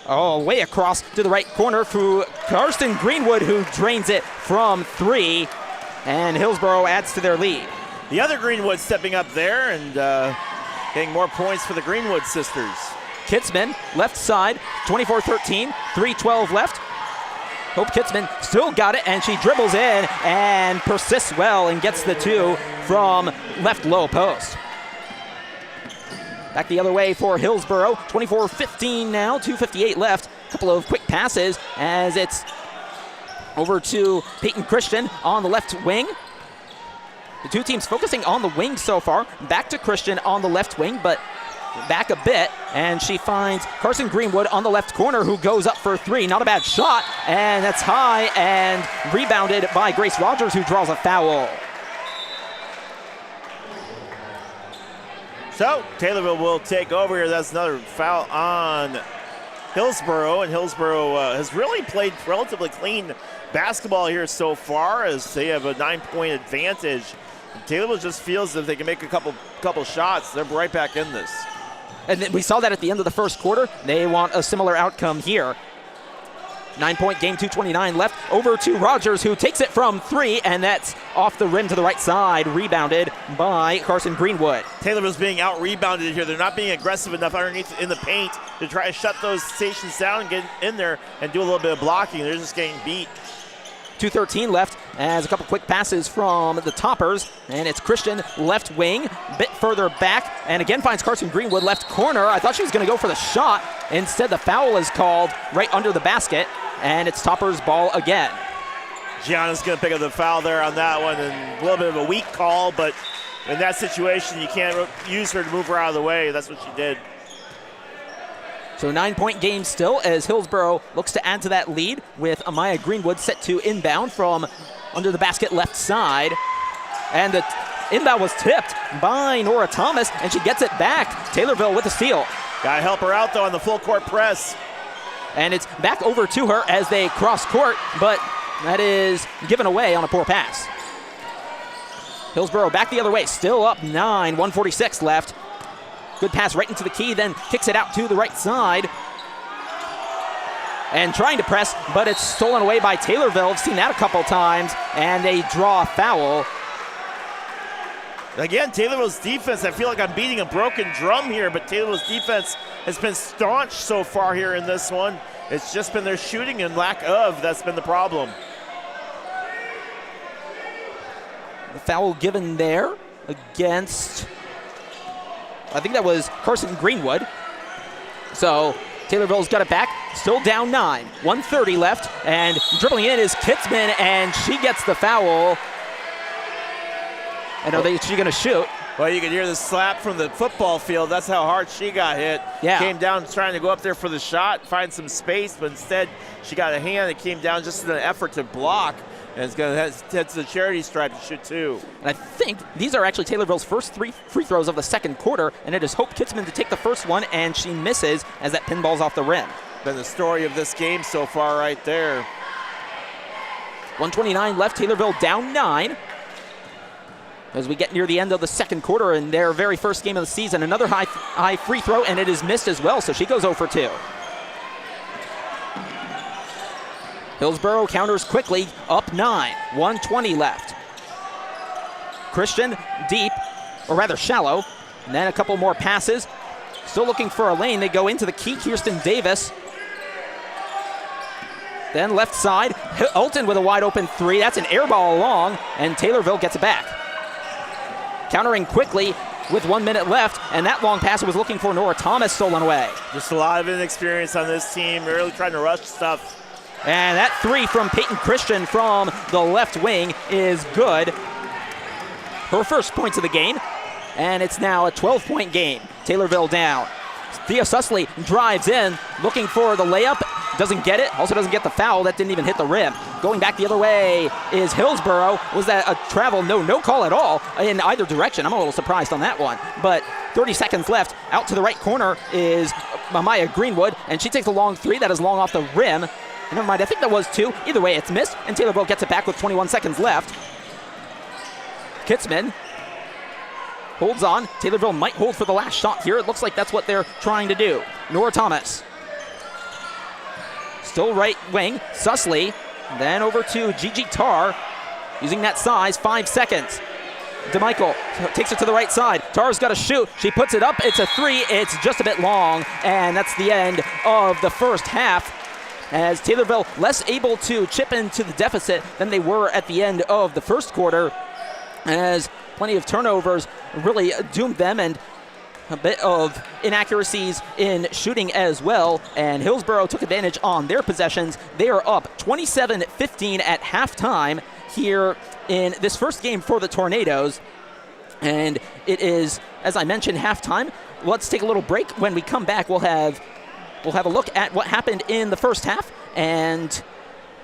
C: way across to the right corner for Karsten Greenwood, who drains it from 3, and Hillsboro adds to their lead.
B: The other Greenwood stepping up there and getting more points for the Greenwood sisters.
C: Kitzman, left side, 24-13, 3:12 left. Hope Kitzman still got it, and she dribbles in and persists well and gets the 2 from left low post. Back the other way for Hillsboro, 24-15 now, 2:58 left. Couple of quick passes as it's over to Peyton Christian on the left wing. The two teams focusing on the wing so far. Back to Christian on the left wing, but back a bit, and she finds Carson Greenwood on the left corner, who goes up for 3. Not a bad shot, and that's high and rebounded by Grace Rogers, who draws a foul.
B: So Taylorville will take over here. That's another foul on Hillsboro, and Hillsboro has really played relatively clean basketball here so far, as they have a 9-point advantage. Taylorville just feels that if they can make a couple shots, they're right back in this.
C: And we saw that at the end of the first quarter. They want a similar outcome here. 9-point game, 2:29 left. Over to Rogers, who takes it from 3, and that's off the rim to the right side, rebounded by Carson Greenwood.
B: Taylorville's being out-rebounded here. They're not being aggressive enough underneath in the paint to try to shut those stations down and get in there and do a little bit of blocking. They're just getting beat.
C: 2:13 left as a couple quick passes from the Toppers, and it's Christian left wing, bit further back, and again finds Carson Greenwood left corner. I thought she was going to go for the shot. Instead, the foul is called right under the basket, and it's Toppers ball again.
B: Gianna's going to pick up the foul there on that one, and a little bit of a weak call, but in that situation, you can't use her to move her out of the way. That's what she did.
C: So 9-point game still as Hillsboro looks to add to that lead with Amaya Greenwood set to inbound from under the basket left side. And the inbound was tipped by Nora Thomas, and she gets it back. Taylorville with the steal.
B: Gotta help her out though on the full court press.
C: And it's back over to her as they cross court, but that is given away on a poor pass. Hillsboro back the other way, still up 9, 1:46 left. Good pass right into the key, then kicks it out to the right side. And trying to press, but it's stolen away by Taylorville. I've seen that a couple times, and they draw a foul.
B: Again, Taylorville's defense, I feel like I'm beating a broken drum here, but Taylorville's defense has been staunch so far here in this one. It's just been their shooting and lack of that's been the problem.
C: The foul given there against, I think that was Carson Greenwood. So Taylorville's got it back, still down 9, 1:30 left, and dribbling in is Kitzman, and she gets the foul. And is she gonna shoot?
B: Well, you can hear the slap from the football field. That's how hard she got hit.
C: Yeah.
B: Came down trying to go up there for the shot, find some space, but instead she got a hand that came down just in an effort to block. And it's going to head to the charity stripe to shoot 2.
C: And I think these are actually Taylorville's first 3 free throws of the second quarter, and it is Hope Kitzman to take the first one, and she misses as that pinball's off the rim.
B: Been the story of this game so far right there.
C: 1:29 left, Taylorville down 9. As we get near the end of the second quarter in their very first game of the season, another high free throw, and it is missed as well, so she goes 0 for 2. Hillsboro counters quickly, up 9, 1:20 left. Christian deep, or rather shallow, and then a couple more passes. Still looking for a lane, they go into the key, Kirsten Davis. Then left side, Alton with a wide open 3, that's an air ball long, and Taylorville gets it back. Countering quickly with 1 minute left, and that long pass was looking for Nora Thomas, stolen away.
B: Just a lot of inexperience on this team, really trying to rush stuff.
C: And that 3 from Peyton Christian from the left wing is good. Her first points of the game, and it's now a 12-point game. Taylorville down. Thea Susley drives in, looking for the layup. Doesn't get it, also doesn't get the foul. That didn't even hit the rim. Going back the other way is Hillsboro. Was that a travel? No call at all in either direction. I'm a little surprised on that one. But 30 seconds left. Out to the right corner is Maya Greenwood, and she takes a long 3 that is long off the rim. Never mind, I think that was 2. Either way, it's missed, and Taylorville gets it back with 21 seconds left. Kitzman holds on. Taylorville might hold for the last shot here. It looks like that's what they're trying to do. Nora Thomas. Still right wing, Susley. Then over to Gigi Tarr, using that size, 5 seconds. DeMichael takes it to the right side. Tarr's got to shoot. She puts it up. It's a 3. It's just a bit long, and that's the end of the first half, as Taylorville less able to chip into the deficit than they were at the end of the first quarter, as plenty of turnovers really doomed them, and a bit of inaccuracies in shooting as well, and Hillsboro took advantage on their possessions. They are up 27-15 at halftime here in this first game for the Tornadoes, and it is, as I mentioned, halftime. Let's take a little break. When we come back, we'll have a look at what happened in the first half, and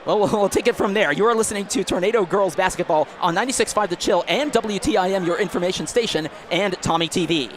C: we'll take it from there. You are listening to Tornado Girls Basketball on 96.5 The Chill and WTIM, your information station, and Tommy TV.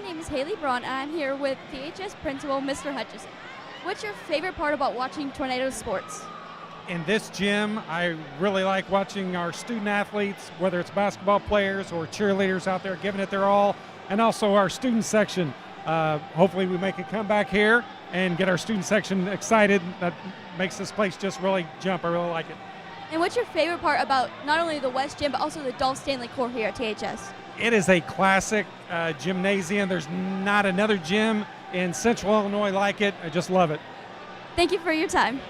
E: name is Haley Braun, and I'm here with THS Principal Mr. Hutchison. What's your favorite part about watching Tornadoes sports?
F: In this gym, I really like watching our student athletes, whether it's basketball players or cheerleaders out there giving it their all, and also our student section. Hopefully we make a comeback here and get our student section excited. That makes this place just really jump. I really like it.
E: And what's your favorite part about not only the West Gym, but also the Dolph Stanley Court here at THS?
F: It is a classic gymnasium. There's not another gym in Central Illinois like it. I just love it.
E: Thank you for your time.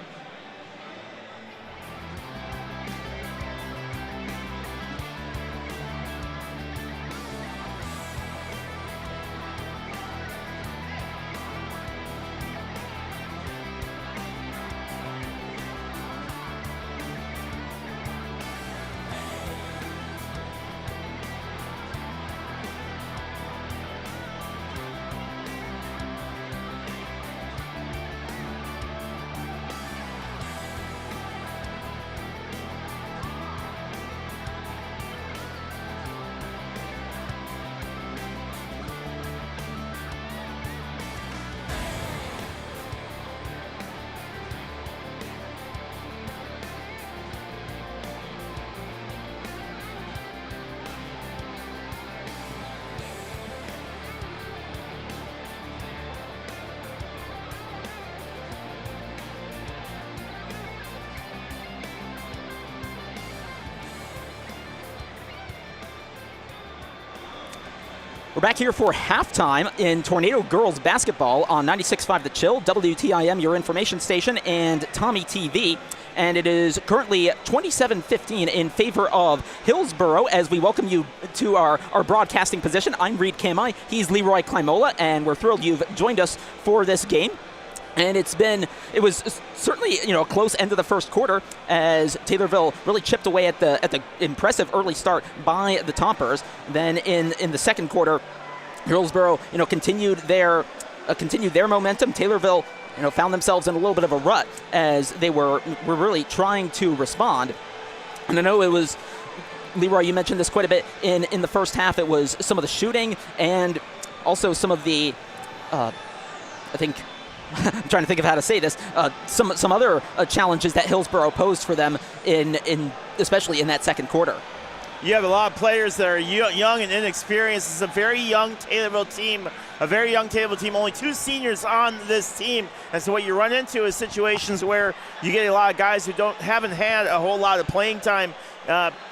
C: We're back here for halftime in Tornado Girls Basketball on 96.5 The Chill, WTIM, your information station, and Tommy TV. And it is currently 27-15 in favor of Hillsboro as we welcome you to our broadcasting position. I'm Reed Kamai, he's Leroy Klimola, and we're thrilled you've joined us for this game. And it was certainly, a close end of the first quarter as Taylorville really chipped away at the impressive early start by the Toppers. Then in the second quarter, Hillsboro, continued their momentum. Taylorville, found themselves in a little bit of a rut as they were really trying to respond. And I know it was, Leroy, you mentioned this quite a bit in the first half. It was some of the shooting and also some of the, I'm trying to think of how to say this. Some other challenges that Hillsboro posed for them especially in that second quarter.
B: You have a lot of players that are young and inexperienced. It's a very young Taylorville team. Only 2 seniors on this team. And so what you run into is situations where you get a lot of guys who haven't had a whole lot of playing time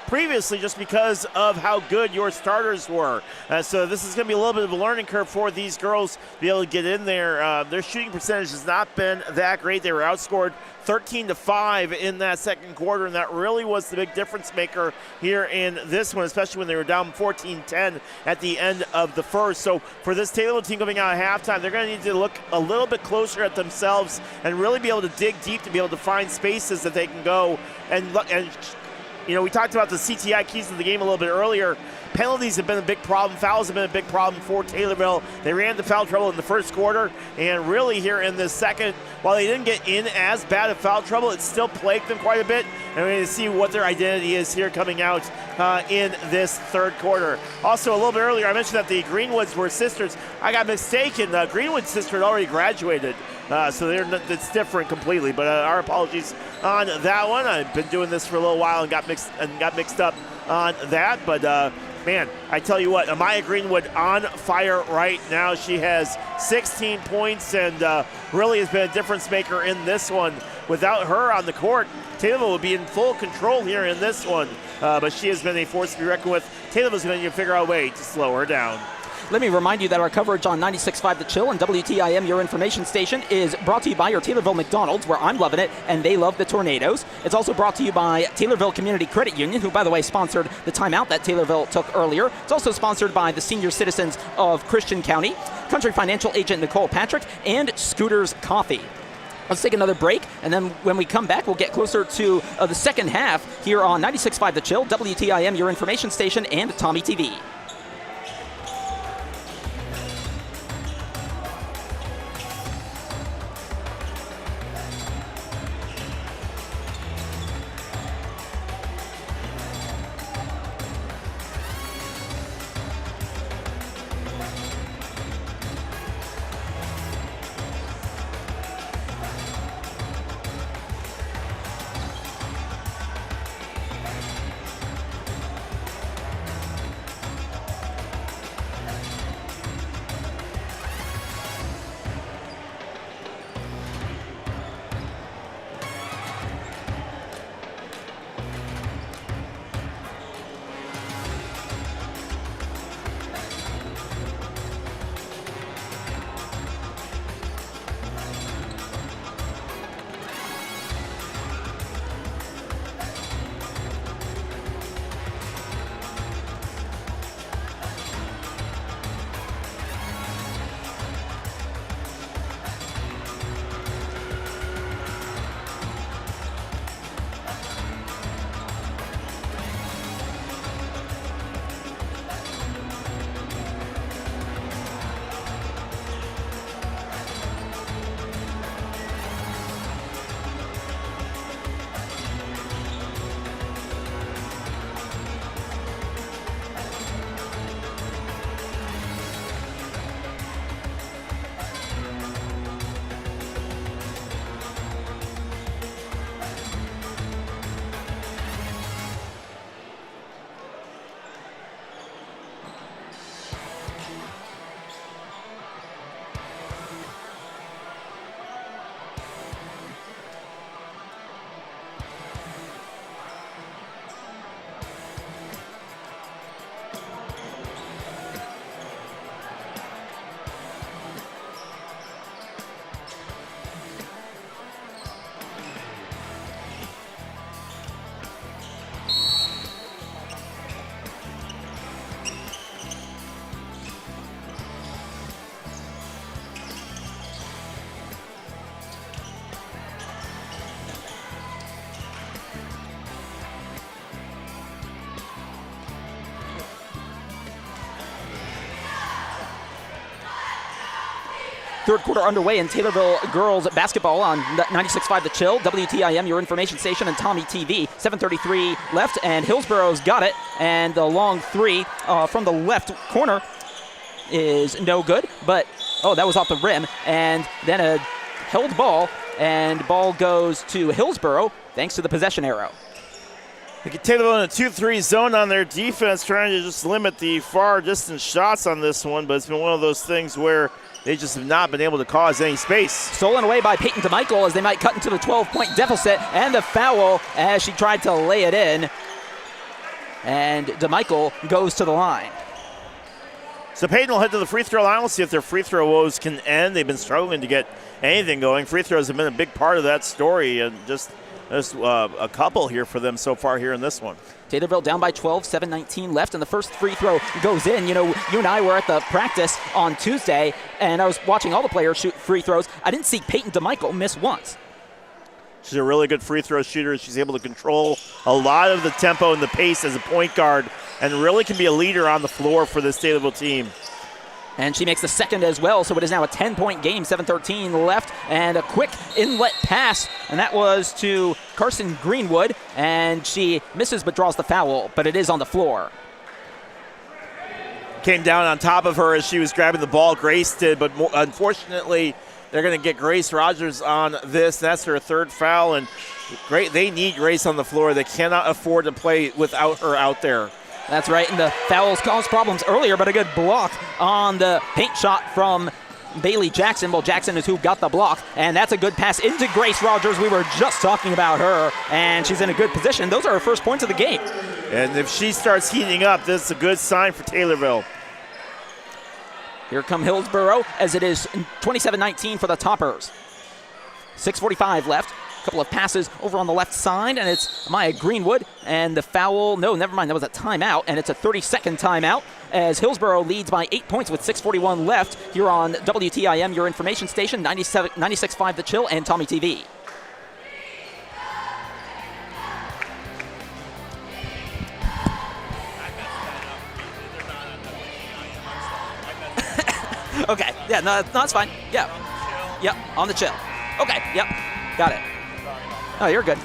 B: previously just because of how good your starters were. So this is going to be a little bit of a learning curve for these girls to be able to get in there. Their shooting percentage has not been that great. They were outscored 13-5 in that second quarter, and that really was the big difference maker here in this one, especially when they were down 14-10 at the end of the first. So for this Taylorville team coming out at halftime, they're going to need to look a little bit closer at themselves and really be able to dig deep to be able to find spaces that they can go and look. And we talked about the CTI keys of the game a little bit earlier. Penalties have been a big problem. Fouls have been a big problem for Taylorville. They ran into foul trouble in the first quarter, and really here in the second, while they didn't get in as bad of foul trouble, it still plagued them quite a bit. And we're going to see what their identity is here coming out in this third quarter. Also, a little bit earlier, I mentioned that the Greenwoods were sisters. I got mistaken. Greenwood's sister had already graduated, so it's different completely. But our apologies on that one. I've been doing this for a little while and got mixed up on that. But man, I tell you what, Amaya Greenwood on fire right now. She has 16 points and really has been a difference maker in this one. Without her on the court, Taylorville would be in full control here in this one. But she has been a force to be reckoned with. Taylorville's going to figure out a way to slow her down.
C: Let me remind you that our coverage on 96.5 The Chill and WTIM, your information station, is brought to you by your Taylorville McDonald's, where I'm loving it and they love the Tornadoes. It's also brought to you by Taylorville Community Credit Union, who, by the way, sponsored the timeout that Taylorville took earlier. It's also sponsored by the senior citizens of Christian County, Country Financial Agent Nicole Patrick, and Scooters Coffee. Let's take another break, and then when we come back, we'll get closer to the second half here on 96.5 The Chill, WTIM, your information station, and Tommy TV. third quarter underway in Taylorville Girls Basketball on 96.5 The Chill, WTIM, your information station, and Tommy TV. 7:33 left, and Hillsboro's got it, and the long three from the left corner is no good, but, that was off the rim, and then a held ball, and ball goes to Hillsboro, thanks to the possession arrow.
B: Taylorville in a 2-3 zone on their defense, trying to just limit the far distance shots on this one, but it's been one of those things where they just have not been able to cause any space.
C: Stolen away by Peyton DeMichael as they might cut into the 12-point deficit, and the foul as she tried to lay it in. And DeMichael goes to the line.
B: So Peyton will head to the free throw line. We'll see if their free throw woes can end. They've been struggling to get anything going. Free throws have been a big part of that story, and just there's a couple here for them so far here in this one.
C: Taylorville down by 12, 7:19 left, and the first free throw goes in. You and I were at the practice on Tuesday, and I was watching all the players shoot free throws. I didn't see Peyton DeMichael miss once.
B: She's a really good free throw shooter. She's able to control a lot of the tempo and the pace as a point guard, and really can be a leader on the floor for this Taylorville team.
C: And she makes the second as well, so it is now a 10-point game, 7:13 left, and a quick inlet pass, and that was to Carson Greenwood, and she misses but draws the foul, but it is on the floor.
B: Came down on top of her as she was grabbing the ball. Grace did, but unfortunately, they're going to get Grace Rogers on this. That's her third foul, and they need Grace on the floor. They cannot afford to play without her out there.
C: That's right, and the fouls caused problems earlier, but a good block on the paint shot from Bailey Jackson. Well, Jackson is who got the block, and that's a good pass into Grace Rogers. We were just talking about her, and she's in a good position. Those are her first points of the game.
B: And if she starts heating up, this is a good sign for Taylorville.
C: Here come Hillsboro, as it is 27-19 for the Toppers. 6:45 left. Couple of passes over on the left side, and it's Maya Greenwood, and the foul, no, never mind, that was a timeout, and it's a 30-second timeout as Hillsboro leads by 8 points with 6:41 left here on WTIM, your information station, 96.5 The Chill, and Tommy TV. Okay, yeah, no, that's fine. Yeah, yep, on the chill. Okay, yep, got it. Oh, you're good.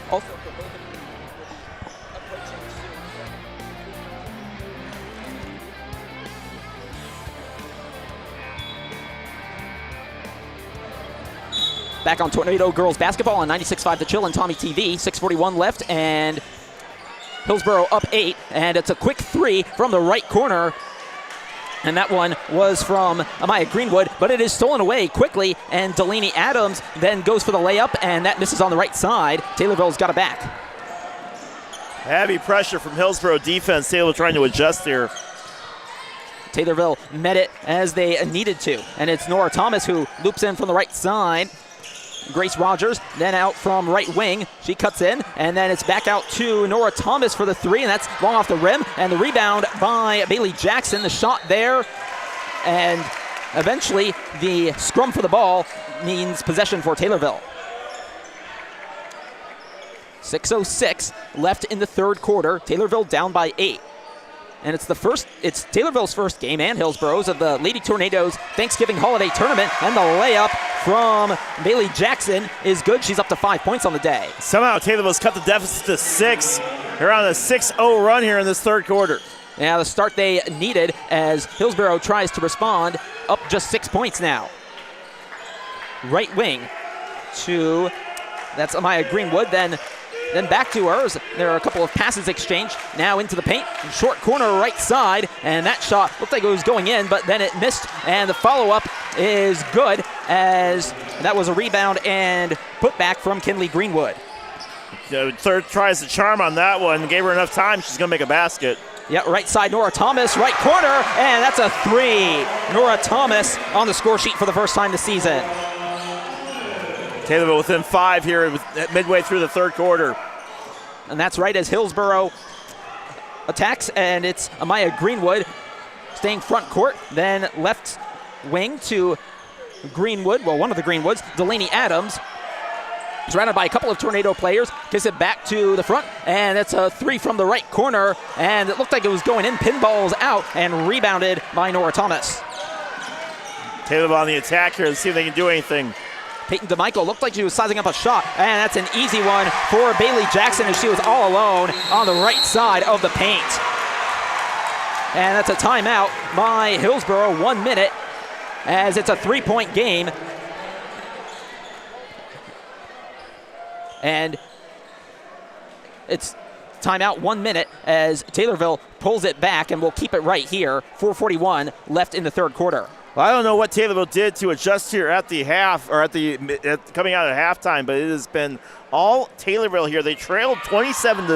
C: Also, for both of you, approaching soon. Back on Tornado Girls Basketball on 96.5 The Chill and Tommy TV. 6:41 left, and Hillsboro up 8, and it's a quick three from the right corner. And that one was from Amaya Greenwood, but it is stolen away quickly, and Delaney Adams then goes for the layup, and that misses on the right side. Taylorville's got it back.
B: Heavy pressure from Hillsboro defense. Taylor trying to adjust here.
C: Taylorville met it as they needed to, and it's Nora Thomas who loops in from the right side. Grace Rogers then out from right wing. She cuts in, and then it's back out to Nora Thomas for the three, and that's long off the rim, and the rebound by Bailey Jackson. The shot there, and eventually the scrum for the ball means possession for Taylorville. 6:06 left in the third quarter. Taylorville down by 8. And it's Taylorville's first game and Hillsboro's of the Lady Tornadoes Thanksgiving Holiday Tournament, and the layup from Bailey Jackson is good. She's up to 5 points on the day.
B: Somehow Taylorville's cut the deficit to 6. They're on a 6-0 run here in this third quarter.
C: Yeah, the start they needed as Hillsboro tries to respond, up just 6 points now. Right wing to, that's Amaya Greenwood, then back to hers. There are a couple of passes exchanged. Now into the paint, short corner right side, and that shot looked like it was going in, but then it missed, and the follow-up is good as that was a rebound and put back from Kinley Greenwood.
B: Third tries the charm on that one. Gave her enough time. She's going to make a basket.
C: Yeah, right side, Nora Thomas, right corner, and that's a three. Nora Thomas on the score sheet for the first time this season.
B: Taylorville within 5 here midway through the third quarter.
C: And that's right as Hillsboro attacks, and it's Amaya Greenwood staying front court, then left wing to Greenwood, well, one of the Greenwoods, Delaney Adams. Surrounded by a couple of Tornado players, kicks it back to the front, and that's a three from the right corner, and it looked like it was going in, pinballs out, and rebounded by Nora Thomas.
B: Taylorville on the attack here. Let's see if they can do anything.
C: Peyton DeMichael looked like she was sizing up a shot, and that's an easy one for Bailey Jackson as she was all alone on the right side of the paint. And that's a timeout by Hillsboro, 1 minute, as it's a three-point game. And it's timeout 1 minute as Taylorville pulls it back, and we'll keep it right here. 4:41 left in the third quarter.
B: Well, I don't know what Taylorville did to adjust here at the half, or coming out at halftime, but it has been all Taylorville here. They trailed 27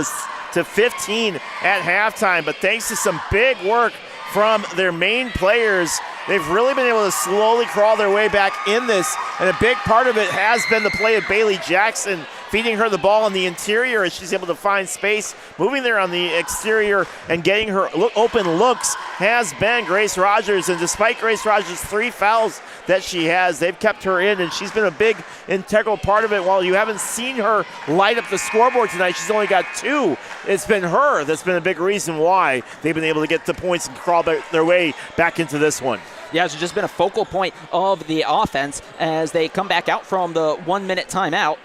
B: to 15 at halftime, but thanks to some big work from their main players, they've really been able to slowly crawl their way back in this, and a big part of it has been the play of Bailey Jackson, feeding her the ball on the interior as she's able to find space, moving there on the exterior and getting her open looks has been Grace Rogers. And despite Grace Rogers' 3 fouls that she has, they've kept her in, and she's been a big integral part of it. While you haven't seen her light up the scoreboard tonight, she's only got 2. It's been her that's been a big reason why they've been able to get the points and crawl their way back into this one.
C: Yeah, it's just been a focal point of the offense as they come back out from the 1 minute timeout,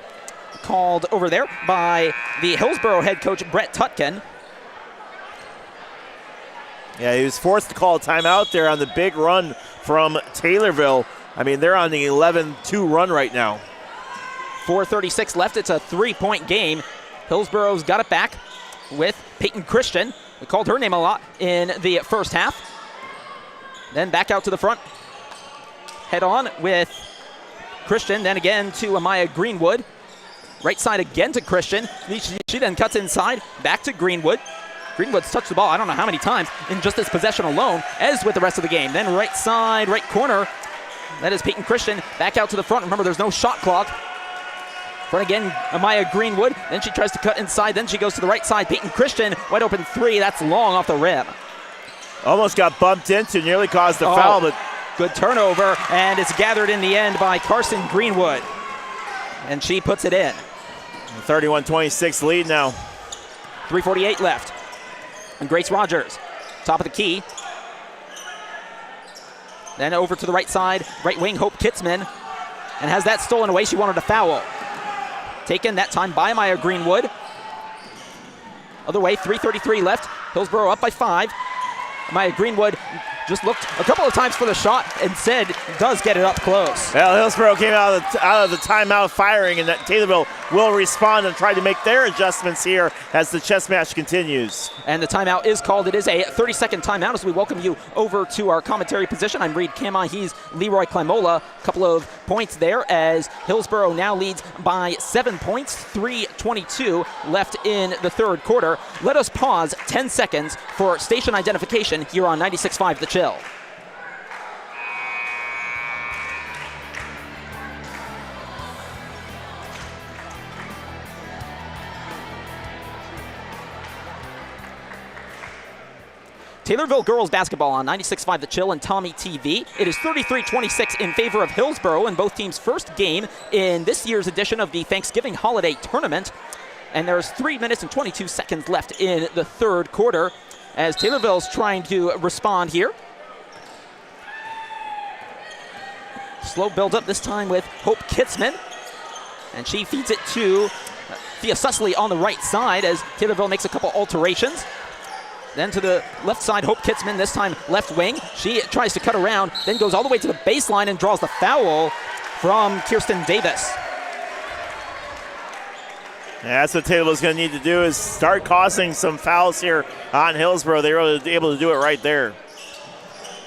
C: called over there by the Hillsboro head coach, Brett Tutkin.
B: Yeah, he was forced to call a timeout there on the big run from Taylorville. I mean, they're on the 11-2 run right now.
C: 4:36 left. It's a three-point game. Hillsboro's got it back with Peyton Christian. We called her name a lot in the first half. Then back out to the front. Head on with Christian, then again to Amaya Greenwood. Right side again to Christian. She then cuts inside, back to Greenwood. Greenwood's touched the ball I don't know how many times in just this possession alone, as with the rest of the game. Then right side, right corner. That is Peyton Christian, back out to the front. Remember, there's no shot clock. Front again, Amaya Greenwood. Then she tries to cut inside, then she goes to the right side. Peyton Christian, wide open three, that's long off the rim.
B: Almost got bumped into, nearly caused a foul, but
C: good turnover, and it's gathered in the end by Carson Greenwood. And she puts it in.
B: 31-26 lead now.
C: 3:48 left. And Grace Rogers, top of the key. Then over to the right side, right wing, Hope Kitzman. And has that stolen away. She wanted a foul. Taken that time by Maya Greenwood. Other way, 3:33 left. Hillsboro up by 5. Maya Greenwood just looked a couple of times for the shot and said does get it up close.
B: Well, Hillsboro came out of the timeout firing, and that Taylorville will respond and try to make their adjustments here as the chess match continues.
C: And the timeout is called. It is a 30-second timeout as we welcome you over to our commentary position. I'm Reed Kama. He's Leroy Klimola. A couple of points there as Hillsboro now leads by 7 points, 3:22 left in the third quarter. Let us pause 10 seconds for station identification here on 96.5 The Chill. Taylorville Girls Basketball on 96.5 The Chill and Tommy TV. It is 33-26 in favor of Hillsboro in both teams' first game in this year's edition of the Thanksgiving Holiday Tournament. And there's 3 minutes and 22 seconds left in the third quarter as Taylorville's trying to respond here. Slow build up this time with Hope Kitzman. And she feeds it to Thea Susley on the right side as Taylorville makes a couple alterations. Then to the left side, Hope Kitzman, this time left wing. She tries to cut around, then goes all the way to the baseline and draws the foul from Kirsten Davis.
B: Yeah, that's what Taylorville's going to need to do is start causing some fouls here on Hillsboro. They were able to do it right there.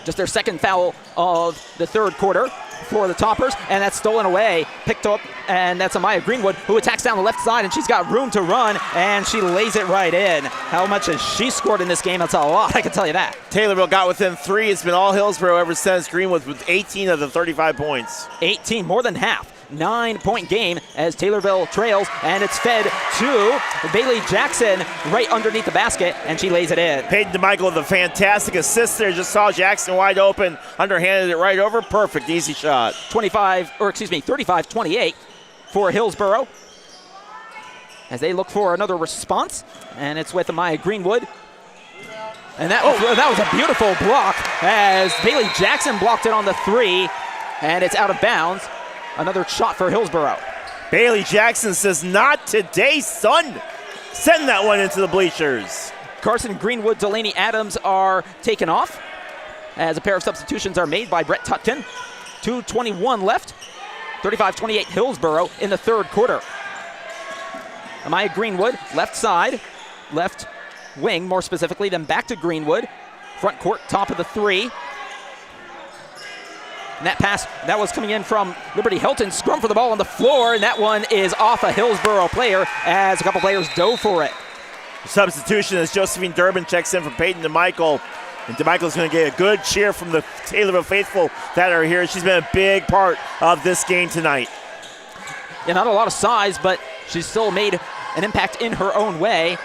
C: Just their second foul of the third quarter for the Toppers, and that's stolen away, picked up, and that's Amaya Greenwood who attacks down the left side, and she's got room to run, and she lays it right in. How much has she scored in this game? That's a lot, I can tell you that.
B: Taylorville got within 3. It's been all Hillsboro ever since. Greenwood with 18 of the 35 points.
C: 18, more than half. 9-point game as Taylorville trails, and it's fed to Bailey Jackson right underneath the basket, and she lays it in.
B: Peyton DeMichael with a fantastic assist there. Just saw Jackson wide open, underhanded it right over. Perfect, easy shot.
C: 35-28. for Hillsboro as they look for another response, and it's with Amaya Greenwood. And that was a beautiful block as Bailey Jackson blocked it on the 3, and it's out of bounds. Another shot for Hillsboro.
B: Bailey Jackson says, "Not today, son." Send that one into the bleachers.
C: Carson Greenwood, Delaney Adams are taken off as a pair of substitutions are made by Brett Tutkin. 2:21 left. 35-28 Hillsboro in the third quarter. Amaya Greenwood, left side, left wing more specifically, then back to Greenwood. Front court, top of the 3. And that pass, that was coming in from Liberty Hilton. Scrum for the ball on the floor, and that one is off a Hillsboro player as a couple players dove for it.
B: Substitution as Josephine Durbin checks in for Peyton DeMichael. And DeMichael's going to get a good cheer from the Taylorville faithful that are here. She's been a big part of this game tonight.
C: Yeah, not a lot of size, but she's still made an impact in her own way.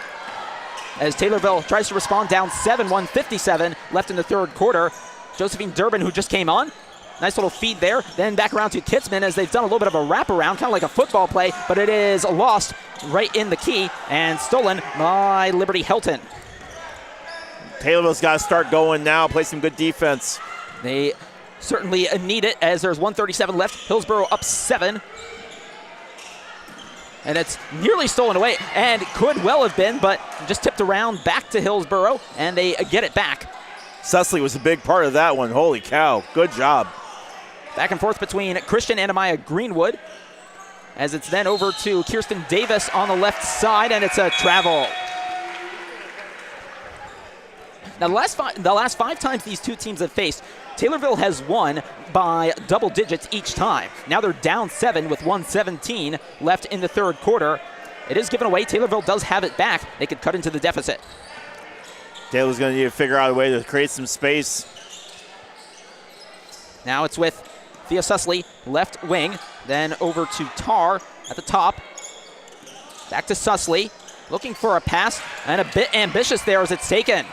C: As Taylorville tries to respond down 7-1, 57 left in the third quarter. Josephine Durbin, who just came on. Nice little feed there. Then back around to Kitzman as they've done a little bit of a wraparound, kind of like a football play, but it is lost right in the key and stolen by Liberty Hilton.
B: Taylorville's got to start going now, play some good defense.
C: They certainly need it as there's 1:37 left. Hillsboro up 7. And it's nearly stolen away and could well have been, but just tipped around back to Hillsboro, and they get it back.
B: Susley was a big part of that one. Holy cow, good job.
C: Back and forth between Christian and Amaya Greenwood as it's then over to Kirsten Davis on the left side, and it's a travel. Now, the last five times these two teams have faced, Taylorville has won by double digits each time. Now they're down 7 with 1:17 left in the third quarter. It is given away. Taylorville does have it back. They could cut into the deficit.
B: Taylor's going to need to figure out a way to create some space.
C: Now it's with Thea Susley, left wing, then over to Tarr at the top. Back to Susley, looking for a pass, and a bit ambitious there as it's taken.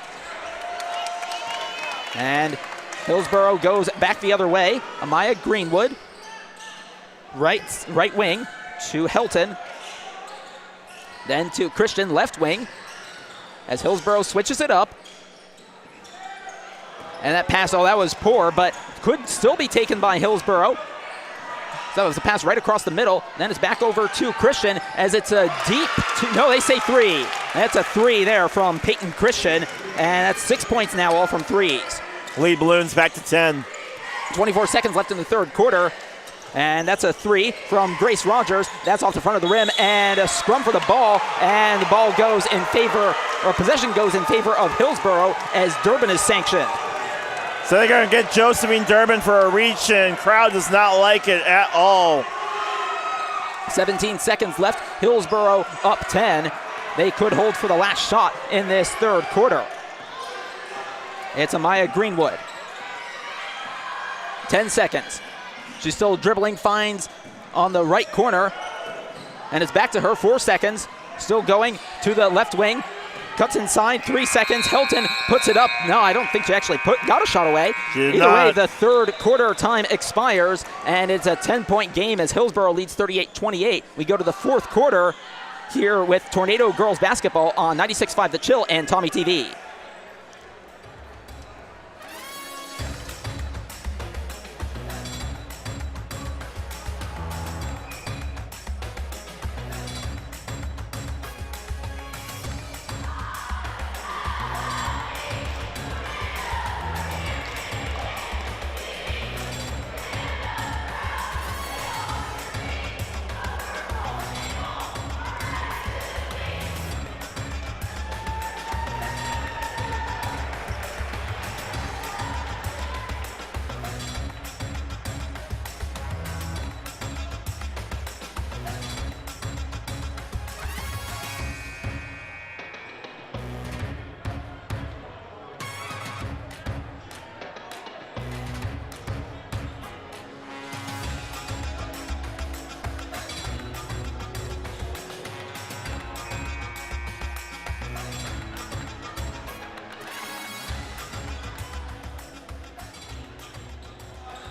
C: And Hillsboro goes back the other way. Amaya Greenwood, right wing to Helton. Then to Christian, left wing, as Hillsboro switches it up. And that pass, that was poor, but could still be taken by Hillsboro. So it was a pass right across the middle. Then it's back over to Christian as it's a deep, no, they say 3. That's a 3 there from Peyton Christian, and that's 6 points now, all from threes.
B: Lead balloons back to 10.
C: 24 seconds left in the third quarter. And that's a 3 from Grace Rogers. That's off the front of the rim, and a scrum for the ball, and the ball goes in favor, or possession goes in favor of Hillsboro as Durbin is sanctioned.
B: So they're going to get Josephine Durbin for a reach, and crowd does not like it at all.
C: 17 seconds left. Hillsboro up 10. They could hold for the last shot in this third quarter. It's Amaya Greenwood. 10 seconds. She's still dribbling, finds on the right corner, and it's back to her. 4 seconds. Still going to the left wing. Cuts inside, 3 seconds. Helton puts it up. No, I don't think she actually got a shot away. Either way, the third quarter time expires, and it's a 10-point game as Hillsboro leads 38-28. We go to the fourth quarter here with Tornado Girls Basketball on 96.5 The Chill and Tommy TV.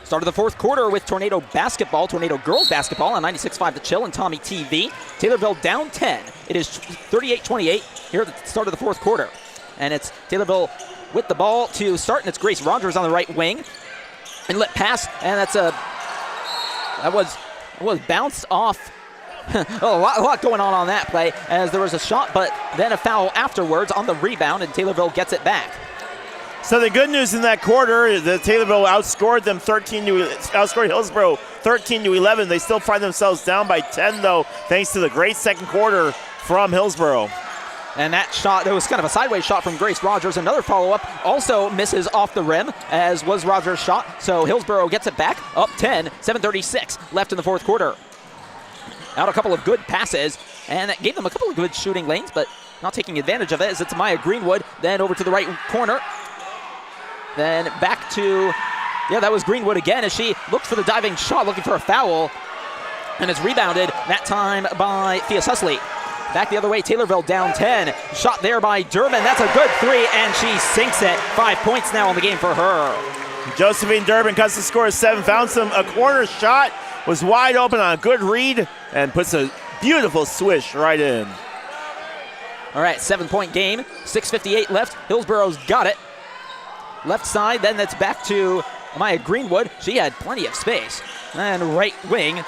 C: Start of the fourth quarter with Tornado Girls Basketball on 96.5 The Chill and Tommy TV. Taylorville down 10. It is 38-28 here at the start of the fourth quarter. And it's Taylorville with the ball to start, and it's Grace Rogers on the right wing. Inlet pass, and that was bounced off. a lot going on that play, as there was a shot, but then a foul afterwards on the rebound, and Taylorville gets it back.
B: So the good news in that quarter, the Taylorville outscored Hillsboro 13-11. They still find themselves down by 10, though, thanks to the great second quarter from Hillsboro.
C: And that shot, there was kind of a sideways shot from Grace Rogers. Another follow-up also misses off the rim, as was Rogers' shot. So Hillsboro gets it back, up 10, 7:36 left in the fourth quarter. Out a couple of good passes, and that gave them a couple of good shooting lanes, but not taking advantage of it, as it's Maya Greenwood, then over to the right corner. Then back to, that was Greenwood again, as she looked for the diving shot, looking for a foul. And it's rebounded, that time by Thea Susley. Back the other way, Taylorville down 10. Shot there by Durbin. That's a good three, and she sinks it. 5 points now in the game for her.
B: Josephine Durbin cuts the score of 7, found a corner shot, was wide open on a good read, and puts a beautiful swish right in.
C: All right, 7-point game, 6:58 left. Hillsboro's got it. Left side, then that's back to Maya Greenwood. She had plenty of space. And right wing,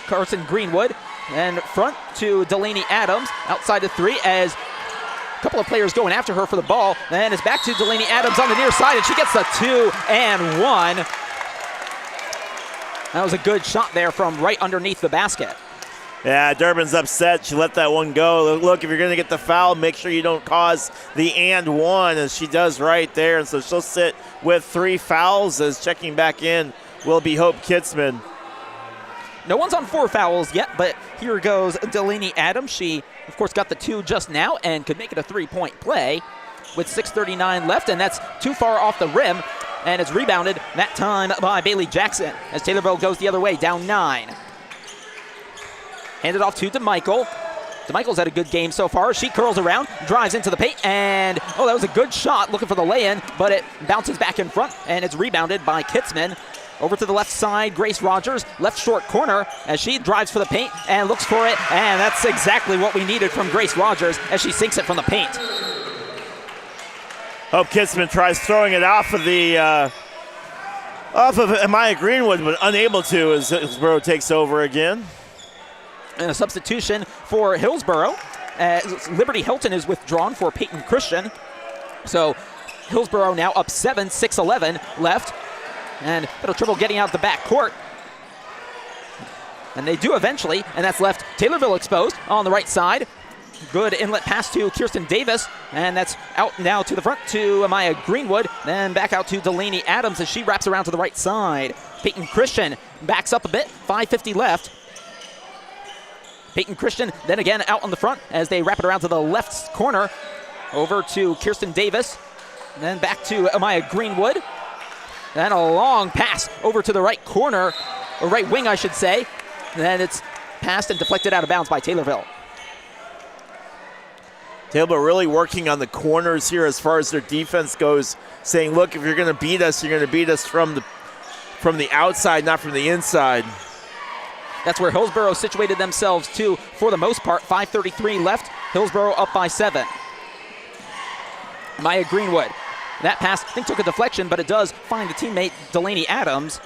C: Carson Greenwood. And front to Delaney Adams, outside the three, as a couple of players going after her for the ball. Then it's back to Delaney Adams on the near side, and she gets the 2 and 1. That was a good shot there from right underneath the basket.
B: Yeah, Durbin's upset. She let that one go. Look, if you're going to get the foul, make sure you don't cause the and one, as she does right there. And so she'll sit with 3 fouls, as checking back in will be Hope Kitzman.
C: No one's on 4 fouls yet, but here goes Delaney Adams. She, of course, got the 2 just now and could make it a 3-point play with 6:39 left, and that's too far off the rim. And it's rebounded, that time by Bailey Jackson, as Taylorville goes the other way, down 9. Handed off to DeMichael. DeMichael's had a good game so far. She curls around, drives into the paint, and that was a good shot, looking for the lay-in, but it bounces back in front, and it's rebounded by Kitzman. Over to the left side, Grace Rogers, left short corner, as she drives for the paint and looks for it, and that's exactly what we needed from Grace Rogers, as she sinks it from the paint.
B: Hope Kitzman tries throwing it off of Maya Greenwood, but unable to, as Hillsboro takes over again.
C: And a substitution for Hillsboro. Liberty Hilton is withdrawn for Peyton Christian. So Hillsboro now up 7, 6:11 left. And little trouble getting out the back court. And they do eventually, and that's left Taylorville exposed on the right side. Good inlet pass to Kirsten Davis, and that's out now to the front to Maya Greenwood. Then back out to Delaney Adams as she wraps around to the right side. Peyton Christian backs up a bit, 5:50 left. Peyton Christian then again out on the front as they wrap it around to the left corner. Over to Kirsten Davis, and then back to Maya Greenwood. Then a long pass over to the right corner, or right wing, I should say. And then it's passed and deflected out of bounds by Taylorville.
B: Taylorville really working on the corners here as far as their defense goes, saying, look, if you're going to beat us, you're going to beat us from the outside, not from the inside.
C: That's where Hillsboro situated themselves too, for the most part. 5:33 left, Hillsboro up by 7. Maya Greenwood. That pass, I think, took a deflection, but it does find the teammate Delaney Adams.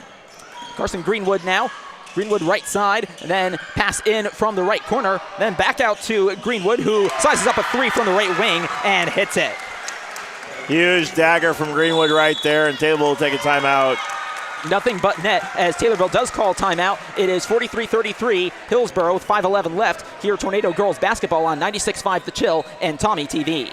C: Carson Greenwood now. Greenwood right side, and then pass in from the right corner. Then back out to Greenwood, who slices up a 3 from the right wing and hits it.
B: Huge dagger from Greenwood right there, and Taylorville will take a timeout.
C: Nothing but net, as Taylorville does call timeout. It is 43-33, Hillsboro with 5:11 left. Here, Tornado Girls Basketball on 96.5 The Chill and Tommy TV.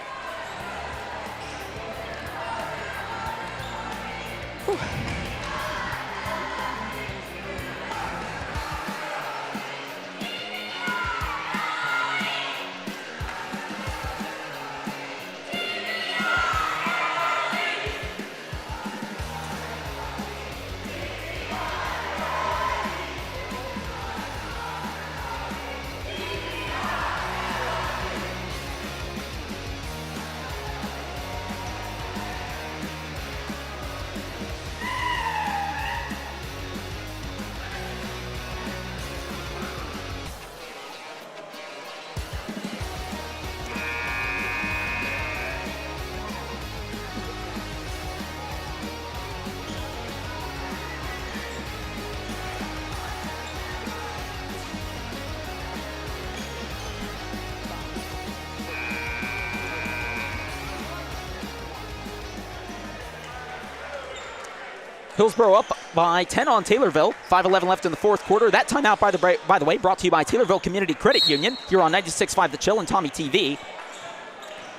C: Hillsboro up by 10 on Taylorville. 5:11 left in the fourth quarter. That timeout, by the way, brought to you by Taylorville Community Credit Union here on 96.5 The Chill and Tommy TV.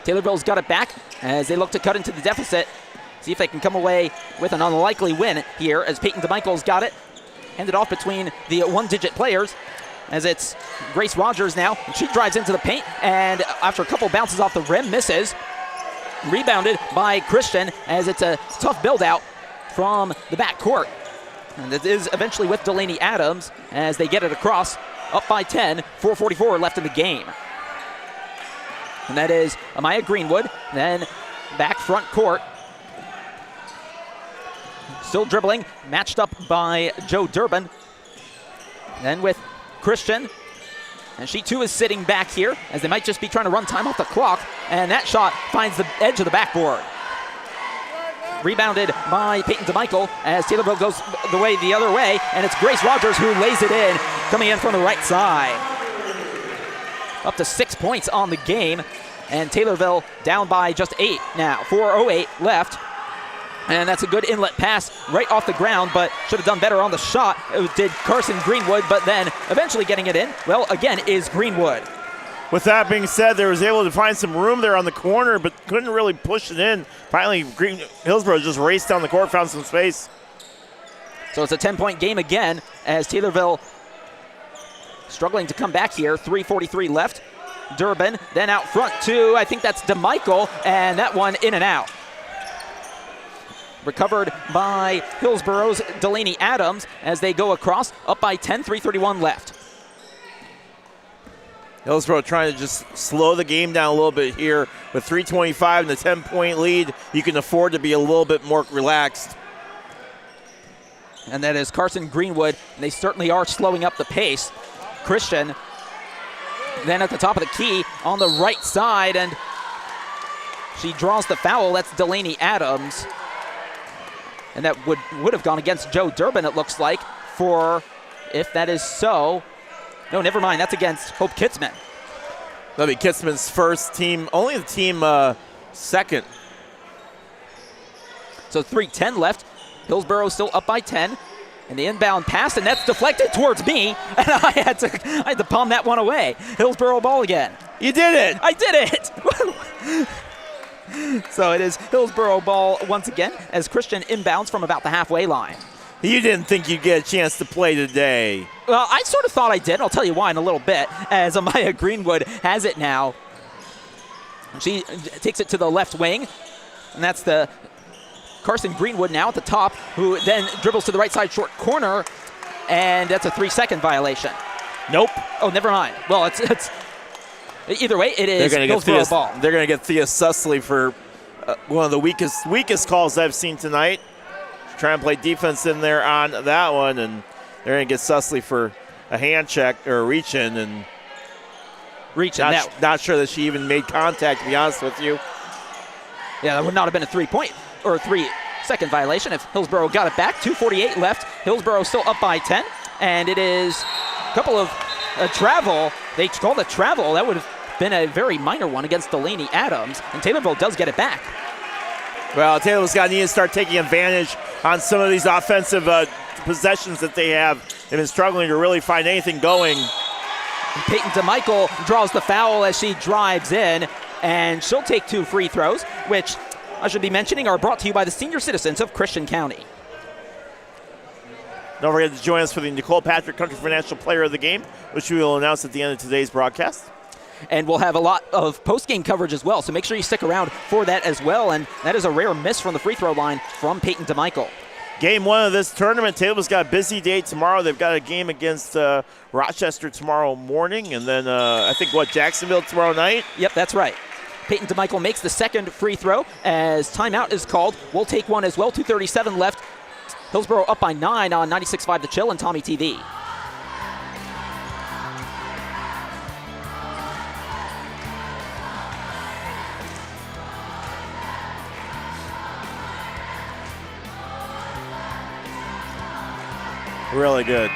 C: Taylorville's got it back as they look to cut into the deficit. See if they can come away with an unlikely win here as Peyton DeMichael's got it. Handed off between the one-digit players as it's Grace Rogers now. She drives into the paint and after a couple bounces off the rim, misses. Rebounded by Christian as it's a tough build-out from the backcourt. And it is eventually with Delaney Adams as they get it across. Up by 10, 4:44 left in the game. And that is Amaya Greenwood, then back front court. Still dribbling, matched up by Joe Durbin. Then with Christian. And she too is sitting back here as they might just be trying to run time off the clock. And that shot finds the edge of the backboard. Rebounded by Peyton DeMichael as Taylorville goes the other way. And it's Grace Rogers who lays it in, coming in from the right side. Up to 6 points on the game. And Taylorville down by just 8 now. 4:08 left. And that's a good inlet pass right off the ground, but should have done better on the shot. It did Carson Greenwood, but then eventually getting it in, well, again, is Greenwood.
B: With that being said, they was able to find some room there on the corner, but couldn't really push it in. Finally, Hillsboro just raced down the court, found some space.
C: So it's a 10-point game again as Taylorville struggling to come back here. 3:43 left. Durbin, then out front to, I think that's DeMichael, and that one in and out. Recovered by Hillsboro's Delaney Adams as they go across, up by 10, 3:31 left.
B: Hillsboro trying to just slow the game down a little bit here. With 3:25 and the 10-point lead, you can afford to be a little bit more relaxed.
C: And that is Carson Greenwood. They certainly are slowing up the pace. Christian then at the top of the key on the right side, and she draws the foul. That's Delaney Adams. And that would have gone against Joe Durbin, it looks like, for, if that is so. No, never mind. That's against Hope Kitzman.
B: That'll be Kitzman's first team, only the team second.
C: So 3:10 left. Hillsboro still up by 10. And the inbound pass, and that's deflected towards me. And I had to palm that one away. Hillsboro ball again.
B: You did it.
C: I did it. So it is Hillsboro ball once again as Christian inbounds from about the halfway line.
B: You didn't think you'd get a chance to play today.
C: Well, I sort of thought I did. I'll tell you why in a little bit as Amaya Greenwood has it now. She takes it to the left wing, and that's the Carson Greenwood now at the top, who then dribbles to the right side short corner, and that's a 3-second violation.
B: Nope.
C: Oh, never mind. Well, it's either way, it is Hillsboro ball.
B: They're going to get Thea Susley for one of the weakest calls I've seen tonight. Trying to play defense in there on that one, and they're going to get Susley for a hand check or a reach-in, and not sure that she even made contact, to be honest with you.
C: Yeah, that would not have been a 3-point or a 3-second violation if Hillsboro got it back. 2:48 left. Hillsboro still up by 10, and it is a couple of travel. They called a travel. That would have been a very minor one against Delaney Adams, and Taylorville does get it back.
B: Well, Taylorville's got to need to start taking advantage on some of these offensive possessions that they have. They've been struggling to really find anything going.
C: And Peyton DeMichael draws the foul as she drives in, and she'll take 2 free throws, which I should be mentioning are brought to you by the senior citizens of Christian County.
B: Don't forget to join us for the Nicole Patrick Country Financial Player of the Game, which we will announce at the end of today's broadcast.
C: And we'll have a lot of post-game coverage as well, so make sure you stick around for that as well. And that is a rare miss from the free throw line from Peyton DeMichael. Game 1 of this tournament. Taylorville's got a busy day tomorrow. They've got a game against Rochester tomorrow morning, and then I think, Jacksonville tomorrow night? Yep, that's right. Peyton DeMichael makes the second free throw as timeout is called. We'll take one as well. 2:37 left. Hillsboro up by 9 on 96.5 The Chill and Tommy TV. Really good.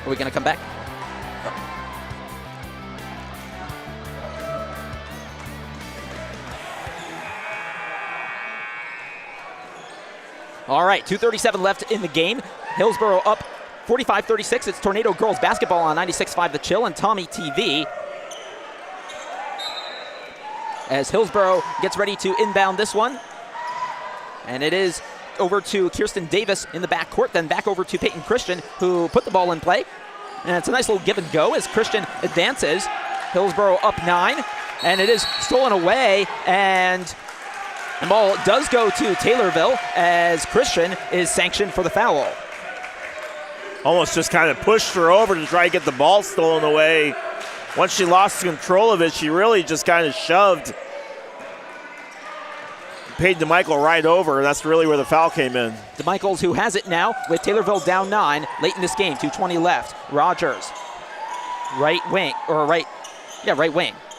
C: Are we going to come back? All right, 2:37 left in the game. Hillsboro up 45-36. It's Tornado Girls Basketball on 96.5 The Chill and Tommy TV. As Hillsboro gets ready to inbound this one. And it is over to Kirsten Davis in the backcourt, then back over to Peyton Christian, who put the ball in play. And it's a nice little give and go as Christian advances. Hillsboro up 9, and it is stolen away, and the ball does go to Taylorville as Christian is sanctioned for the foul.
B: Almost just kind of pushed her over to try to get the ball stolen away. Once she lost control of it, she really just kind of shoved Peyton DeMichael right over. That's really where the foul came in.
C: DeMichaels, who has it now with Taylorville down 9 late in this game, 2:20 left. Rogers, right wing.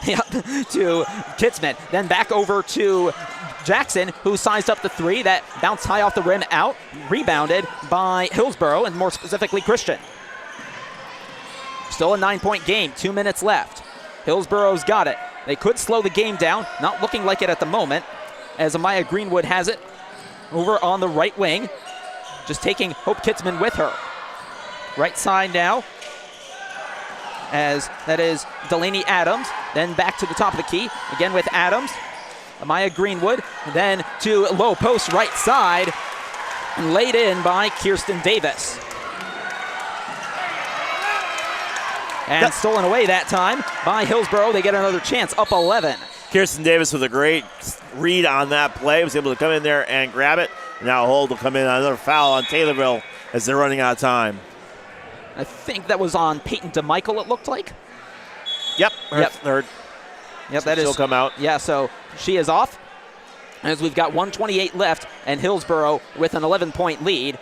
C: Yeah, to Kitzman. Then back over to Jackson, who sized up the 3 that bounced high off the rim out, rebounded by Hillsboro, and more specifically Christian. Still a 9-point game, 2 minutes left. Hillsboro's got it. They could slow the game down, not looking like it at the moment, as Amaya Greenwood has it over on the right wing, just taking Hope Kitzman with her. Right side now, as that is Delaney Adams, then back to the top of the key, again with Adams, Amaya Greenwood, then to low post right side, laid in by Kirsten Davis. And stolen away that time by Hillsboro. They get another chance, up 11.
B: Kirsten Davis with a great read on that play, was able to come in there and grab it. Now Hold will come in on another foul on Taylorville as they're running out of time.
C: I think that was on Peyton DeMichael, it looked like.
B: Yep.
C: Yep, that is.
B: She'll come out.
C: Yeah, so she is off. As we've got 1:28 left, and Hillsboro with an 11-point lead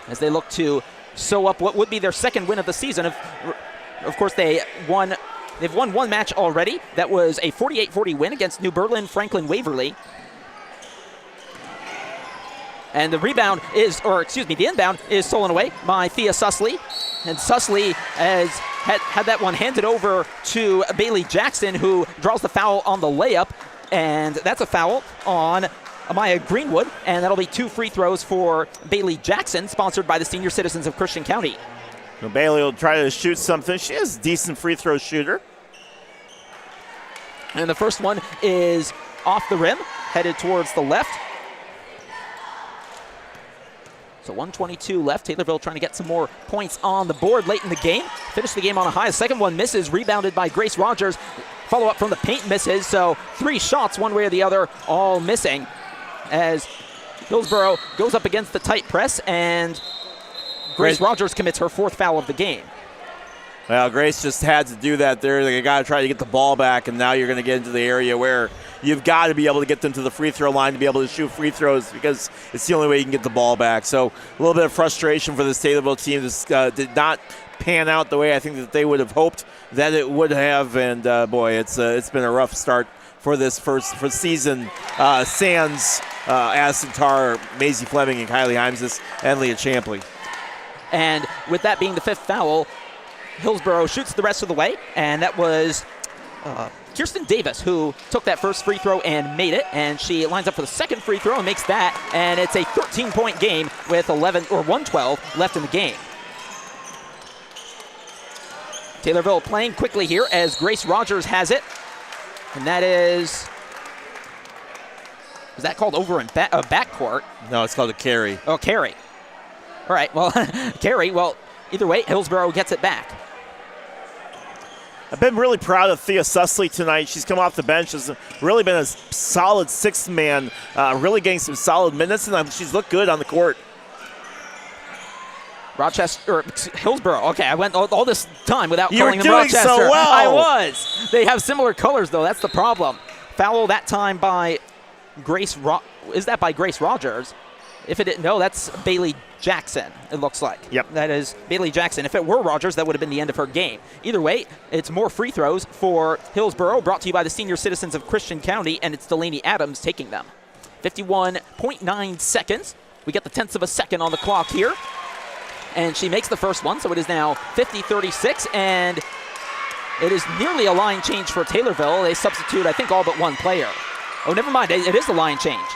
C: as they look to sew up what would be their second win of the season. Of course, they've won one match already. That was a 48-40 win against New Berlin Franklin Waverly. And the the inbound is stolen away by Thea Susley. And Susley had that one handed over to Bailey Jackson, who draws the foul on the layup. And that's a foul on Amaya Greenwood. And that'll be 2 free throws for Bailey Jackson, sponsored by the Senior Citizens of Christian County.
B: Well, Bailey will try to shoot something. She is a decent free throw shooter.
C: And the first one is off the rim, headed towards the left. So 1:22 left. Taylorville trying to get some more points on the board late in the game. Finish the game on a high. The second one misses, rebounded by Grace Rogers. Follow up from the paint misses. So 3 shots one way or the other, all missing. As Hillsboro goes up against the tight press, and Grace Rogers commits her 4th foul of the game.
B: Well, Grace just had to do that there. They got to try to get the ball back, and now you're going to get into the area where you've got to be able to get them to the free throw line to be able to shoot free throws, because it's the only way you can get the ball back. So a little bit of frustration for this Taylorville team. This did not pan out the way I think that they would have hoped that it would have, and boy, it's been a rough start for this first season. Sans Addison Tarr, Maisie Fleming, and Kylie Heimses, and Leah Champley.
C: And with that being the 5th foul, Hillsboro shoots the rest of the way, and that was Kirsten Davis who took that first free throw and made it, and she lines up for the second free throw and makes that, and it's a 13-point game with 1:12 left in the game. Taylorville playing quickly here as Grace Rogers has it, and that is that called over in backcourt?
B: No, it's called a carry.
C: Oh, carry. All right, well, carry. Well, either way, Hillsboro gets it back.
B: I've been really proud of Thea Susley tonight. She's come off the bench, has really been a solid 6th man, really getting some solid minutes, and she's looked good on the court.
C: Hillsboro. Okay, I went all this time without calling them
B: doing
C: Rochester.
B: So well.
C: I was. They have similar colors, though. That's the problem. Foul that time by Grace. Is that by Grace Rogers? If it didn't, no, that's Bailey Jackson, it looks like.
B: Yep.
C: That is Bailey Jackson. If it were Rogers, that would have been the end of her game. Either way, it's more free throws for Hillsboro, brought to you by the Senior Citizens of Christian County, and it's Delaney Adams taking them. 51.9 seconds. We get the 10th of a second on the clock here. And she makes the first one, so it is now 50-36, and it is nearly a line change for Taylorville. They substitute, I think, all but one player. Oh, never mind. It is the line change.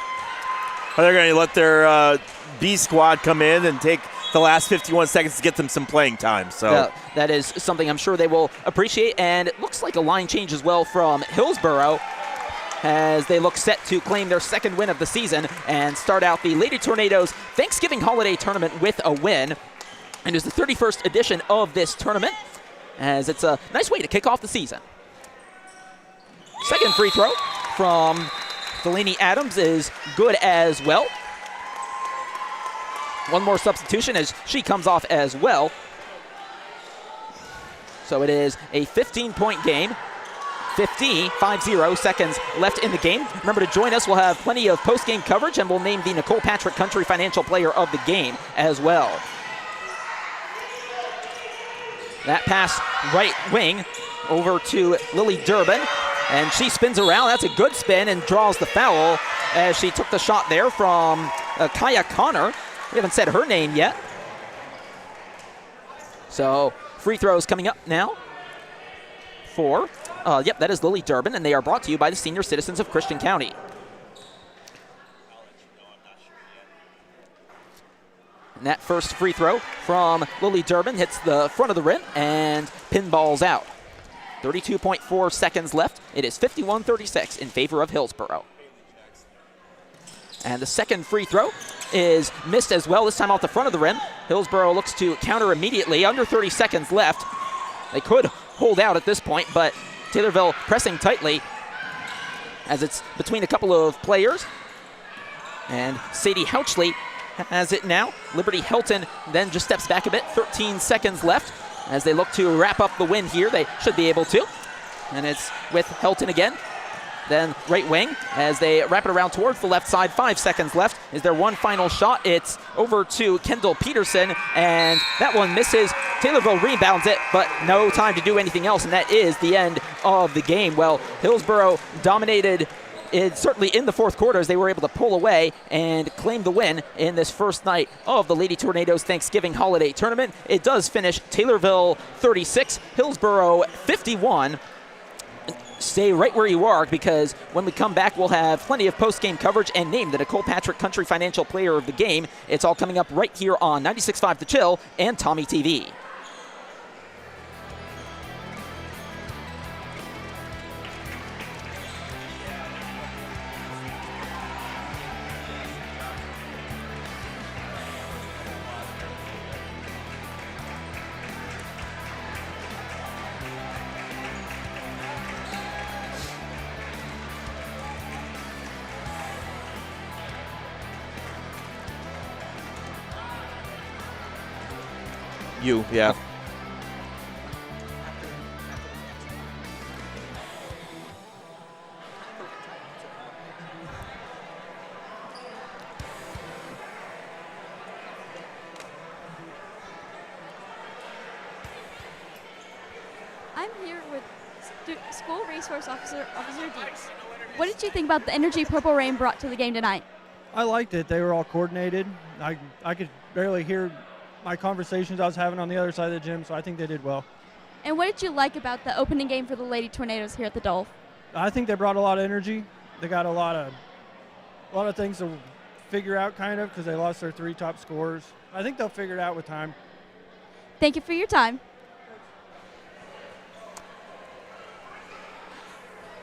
B: or they're going to let their B squad come in and take the last 51 seconds to get them some playing time. So
C: that is something I'm sure they will appreciate. And it looks like a line change as well from Hillsboro, as they look set to claim their second win of the season and start out the Lady Tornadoes Thanksgiving Holiday Tournament with a win. And it's the 31st edition of this tournament, as it's a nice way to kick off the season. Second free throw from Delaney Adams is good as well. One more substitution as she comes off as well. So it is a 15-point game. 50 seconds left in the game. Remember to join us. We'll have plenty of post-game coverage, and we'll name the Nicole Patrick Country Financial Player of the Game as well. That pass right wing over to Lily Durbin, and she spins around. That's a good spin and draws the foul as she took the shot there from Kaya Connor. We haven't said her name yet. So free throws coming up now for, that is Lily Durbin, and they are brought to you by the senior citizens of Christian County. And that first free throw from Lily Durbin hits the front of the rim and pinballs out. 32.4 seconds left. It is 51-36 in favor of Hillsboro. And the second free throw is missed as well, this time off the front of the rim. Hillsboro looks to counter immediately. Under 30 seconds left. They could hold out at this point, but Taylorville pressing tightly as it's between a couple of players. And Sadie Houchley has it now. Liberty Helton then just steps back a bit. 13 seconds left as they look to wrap up the win here. They should be able to. And it's with Helton again. Then right wing as they wrap it around towards the left side. 5 seconds left. Is there one final shot? It's over to Kendall Peterson, and that one misses. Taylorville rebounds it, but no time to do anything else, and that is the end of the game. Well, Hillsboro dominated certainly in the fourth quarter as they were able to pull away and claim the win in this first night of the Lady Tornadoes Thanksgiving Holiday Tournament. It does finish Taylorville 36, Hillsboro 51. Stay right where you are, because when we come back, we'll have plenty of post-game coverage and name the Nicole Patrick Country Financial Player of the Game. It's all coming up right here on 96.5 The Chill and Tommy TV.
B: Yeah.
E: I'm here with School Resource Officer Deeks. What did you think about the energy Purple Rain brought to the game tonight?
G: I liked it. They were all coordinated. I could barely hear my conversations I was having on the other side of the gym, so I think they did well.
E: And what did you like about the opening game for the Lady Tornadoes here at the Dolph?
G: I think they brought a lot of energy. They got a lot of things to figure out, kind of, because they lost their 3 top scorers. I think they'll figure it out with time.
E: Thank you for your time.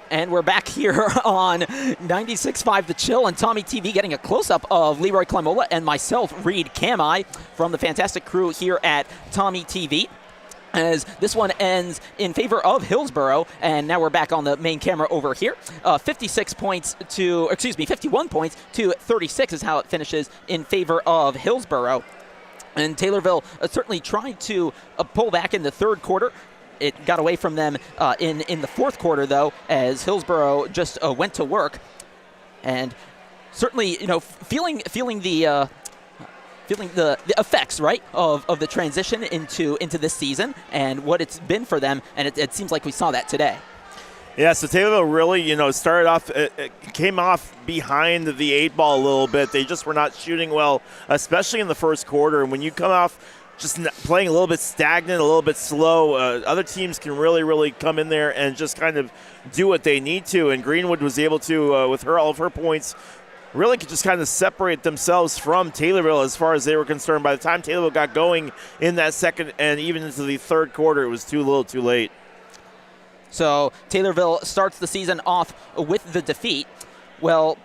C: And we're back here on 96.5 The Chill and Tommy TV, getting a close-up of Leroy Klemola and myself, Reed Kamai, from the fantastic crew here at Tommy TV, as this one ends in favor of Hillsboro. And now we're back on the main camera over here. 51 points to 36 is how it finishes in favor of Hillsboro. And Taylorville certainly tried to pull back in the third quarter. It got away from them in the fourth quarter, though, as Hillsboro just went to work, and certainly, feeling the effects, right, of the transition into this season and what it's been for them, and it seems like we saw that today.
B: Yeah, so Taylorville really, started off, came off behind the 8 ball a little bit. They just were not shooting well, especially in the first quarter. And when you come off just playing a little bit stagnant, a little bit slow, other teams can really come in there and just kind of do what they need to. And Greenwood was able to, with all of her points, really could just kind of separate themselves from Taylorville as far as they were concerned. By the time Taylorville got going in that second and even into the third quarter, it was too little too late.
C: So Taylorville starts the season off with the defeat. Well,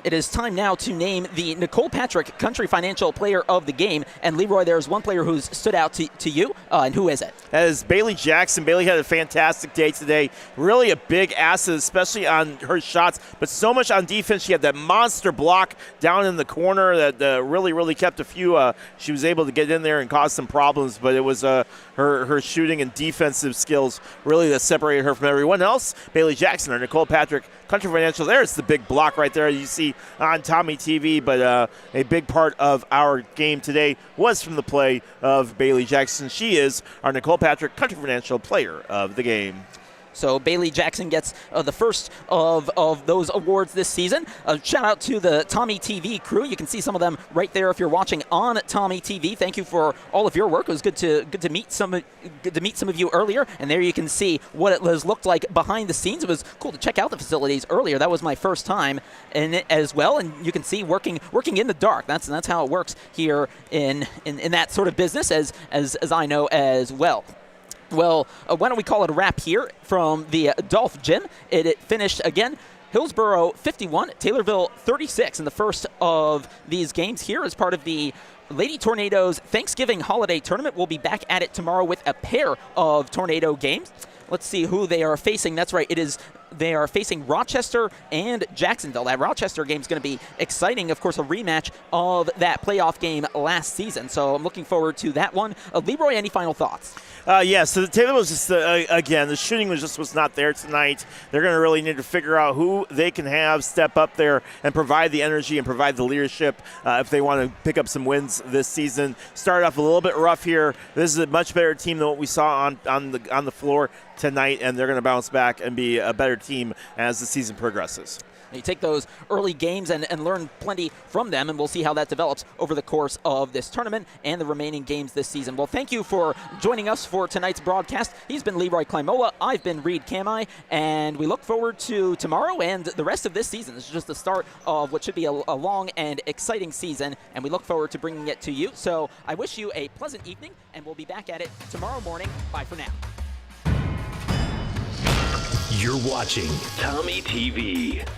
C: it is time now to name the Nicole Patrick Country Financial Player of the Game. And Leroy, there's one player who's stood out to you, and who is it?
B: That is Bailey Jackson. Bailey had a fantastic day today. Really a big asset, especially on her shots, but so much on defense. She had that monster block down in the corner that really kept a few. She was able to get in there and cause some problems, but it was her shooting and defensive skills really that separated her from everyone else. Bailey Jackson or Nicole Patrick Country Financial. There's the big block right there you see on Tommy TV, but a big part of our game today was from the play of Bailey Jackson. She is our Nicole Patrick Country Financial Player of the Game.
C: So Bailey Jackson gets the first of those awards this season. Shout out to the Tommy TV crew. You can see some of them right there if you're watching on Tommy TV. Thank you for all of your work. It was good to meet some of you earlier. And there you can see what it has looked like behind the scenes. It was cool to check out the facilities earlier. That was my first time in it as well. And you can see working in the dark. That's how it works here in that sort of business as I know as well. Well, why don't we call it a wrap here from the Dolph Gym. It finished again. Hillsboro 51, Taylorville 36 in the first of these games here as part of the Lady Tornadoes Thanksgiving Holiday Tournament. We'll be back at it tomorrow with a pair of Tornado games. Let's see who they are facing. That's right, they are facing Rochester and Jacksonville. That Rochester game is going to be exciting. Of course, a rematch of that playoff game last season. So I'm looking forward to that one. Leroy, any final thoughts?
B: So the Taylor was just, again, the shooting was not there tonight. They're going to really need to figure out who they can have step up there and provide the energy and provide the leadership if they want to pick up some wins this season. Started off a little bit rough here. This is a much better team than what we saw on the floor tonight, and they're going to bounce back and be a better team as the season progresses.
C: You take those early games and learn plenty from them, and we'll see how that develops over the course of this tournament and the remaining games this season. Well, thank you for joining us for tonight's broadcast. He's been Leroy Klimola. I've been Reed Kamai, and we look forward to tomorrow and the rest of this season. This is just the start of what should be a long and exciting season, and we look forward to bringing it to you. So I wish you a pleasant evening, and we'll be back at it tomorrow morning. Bye for now.
A: You're watching Tommy TV.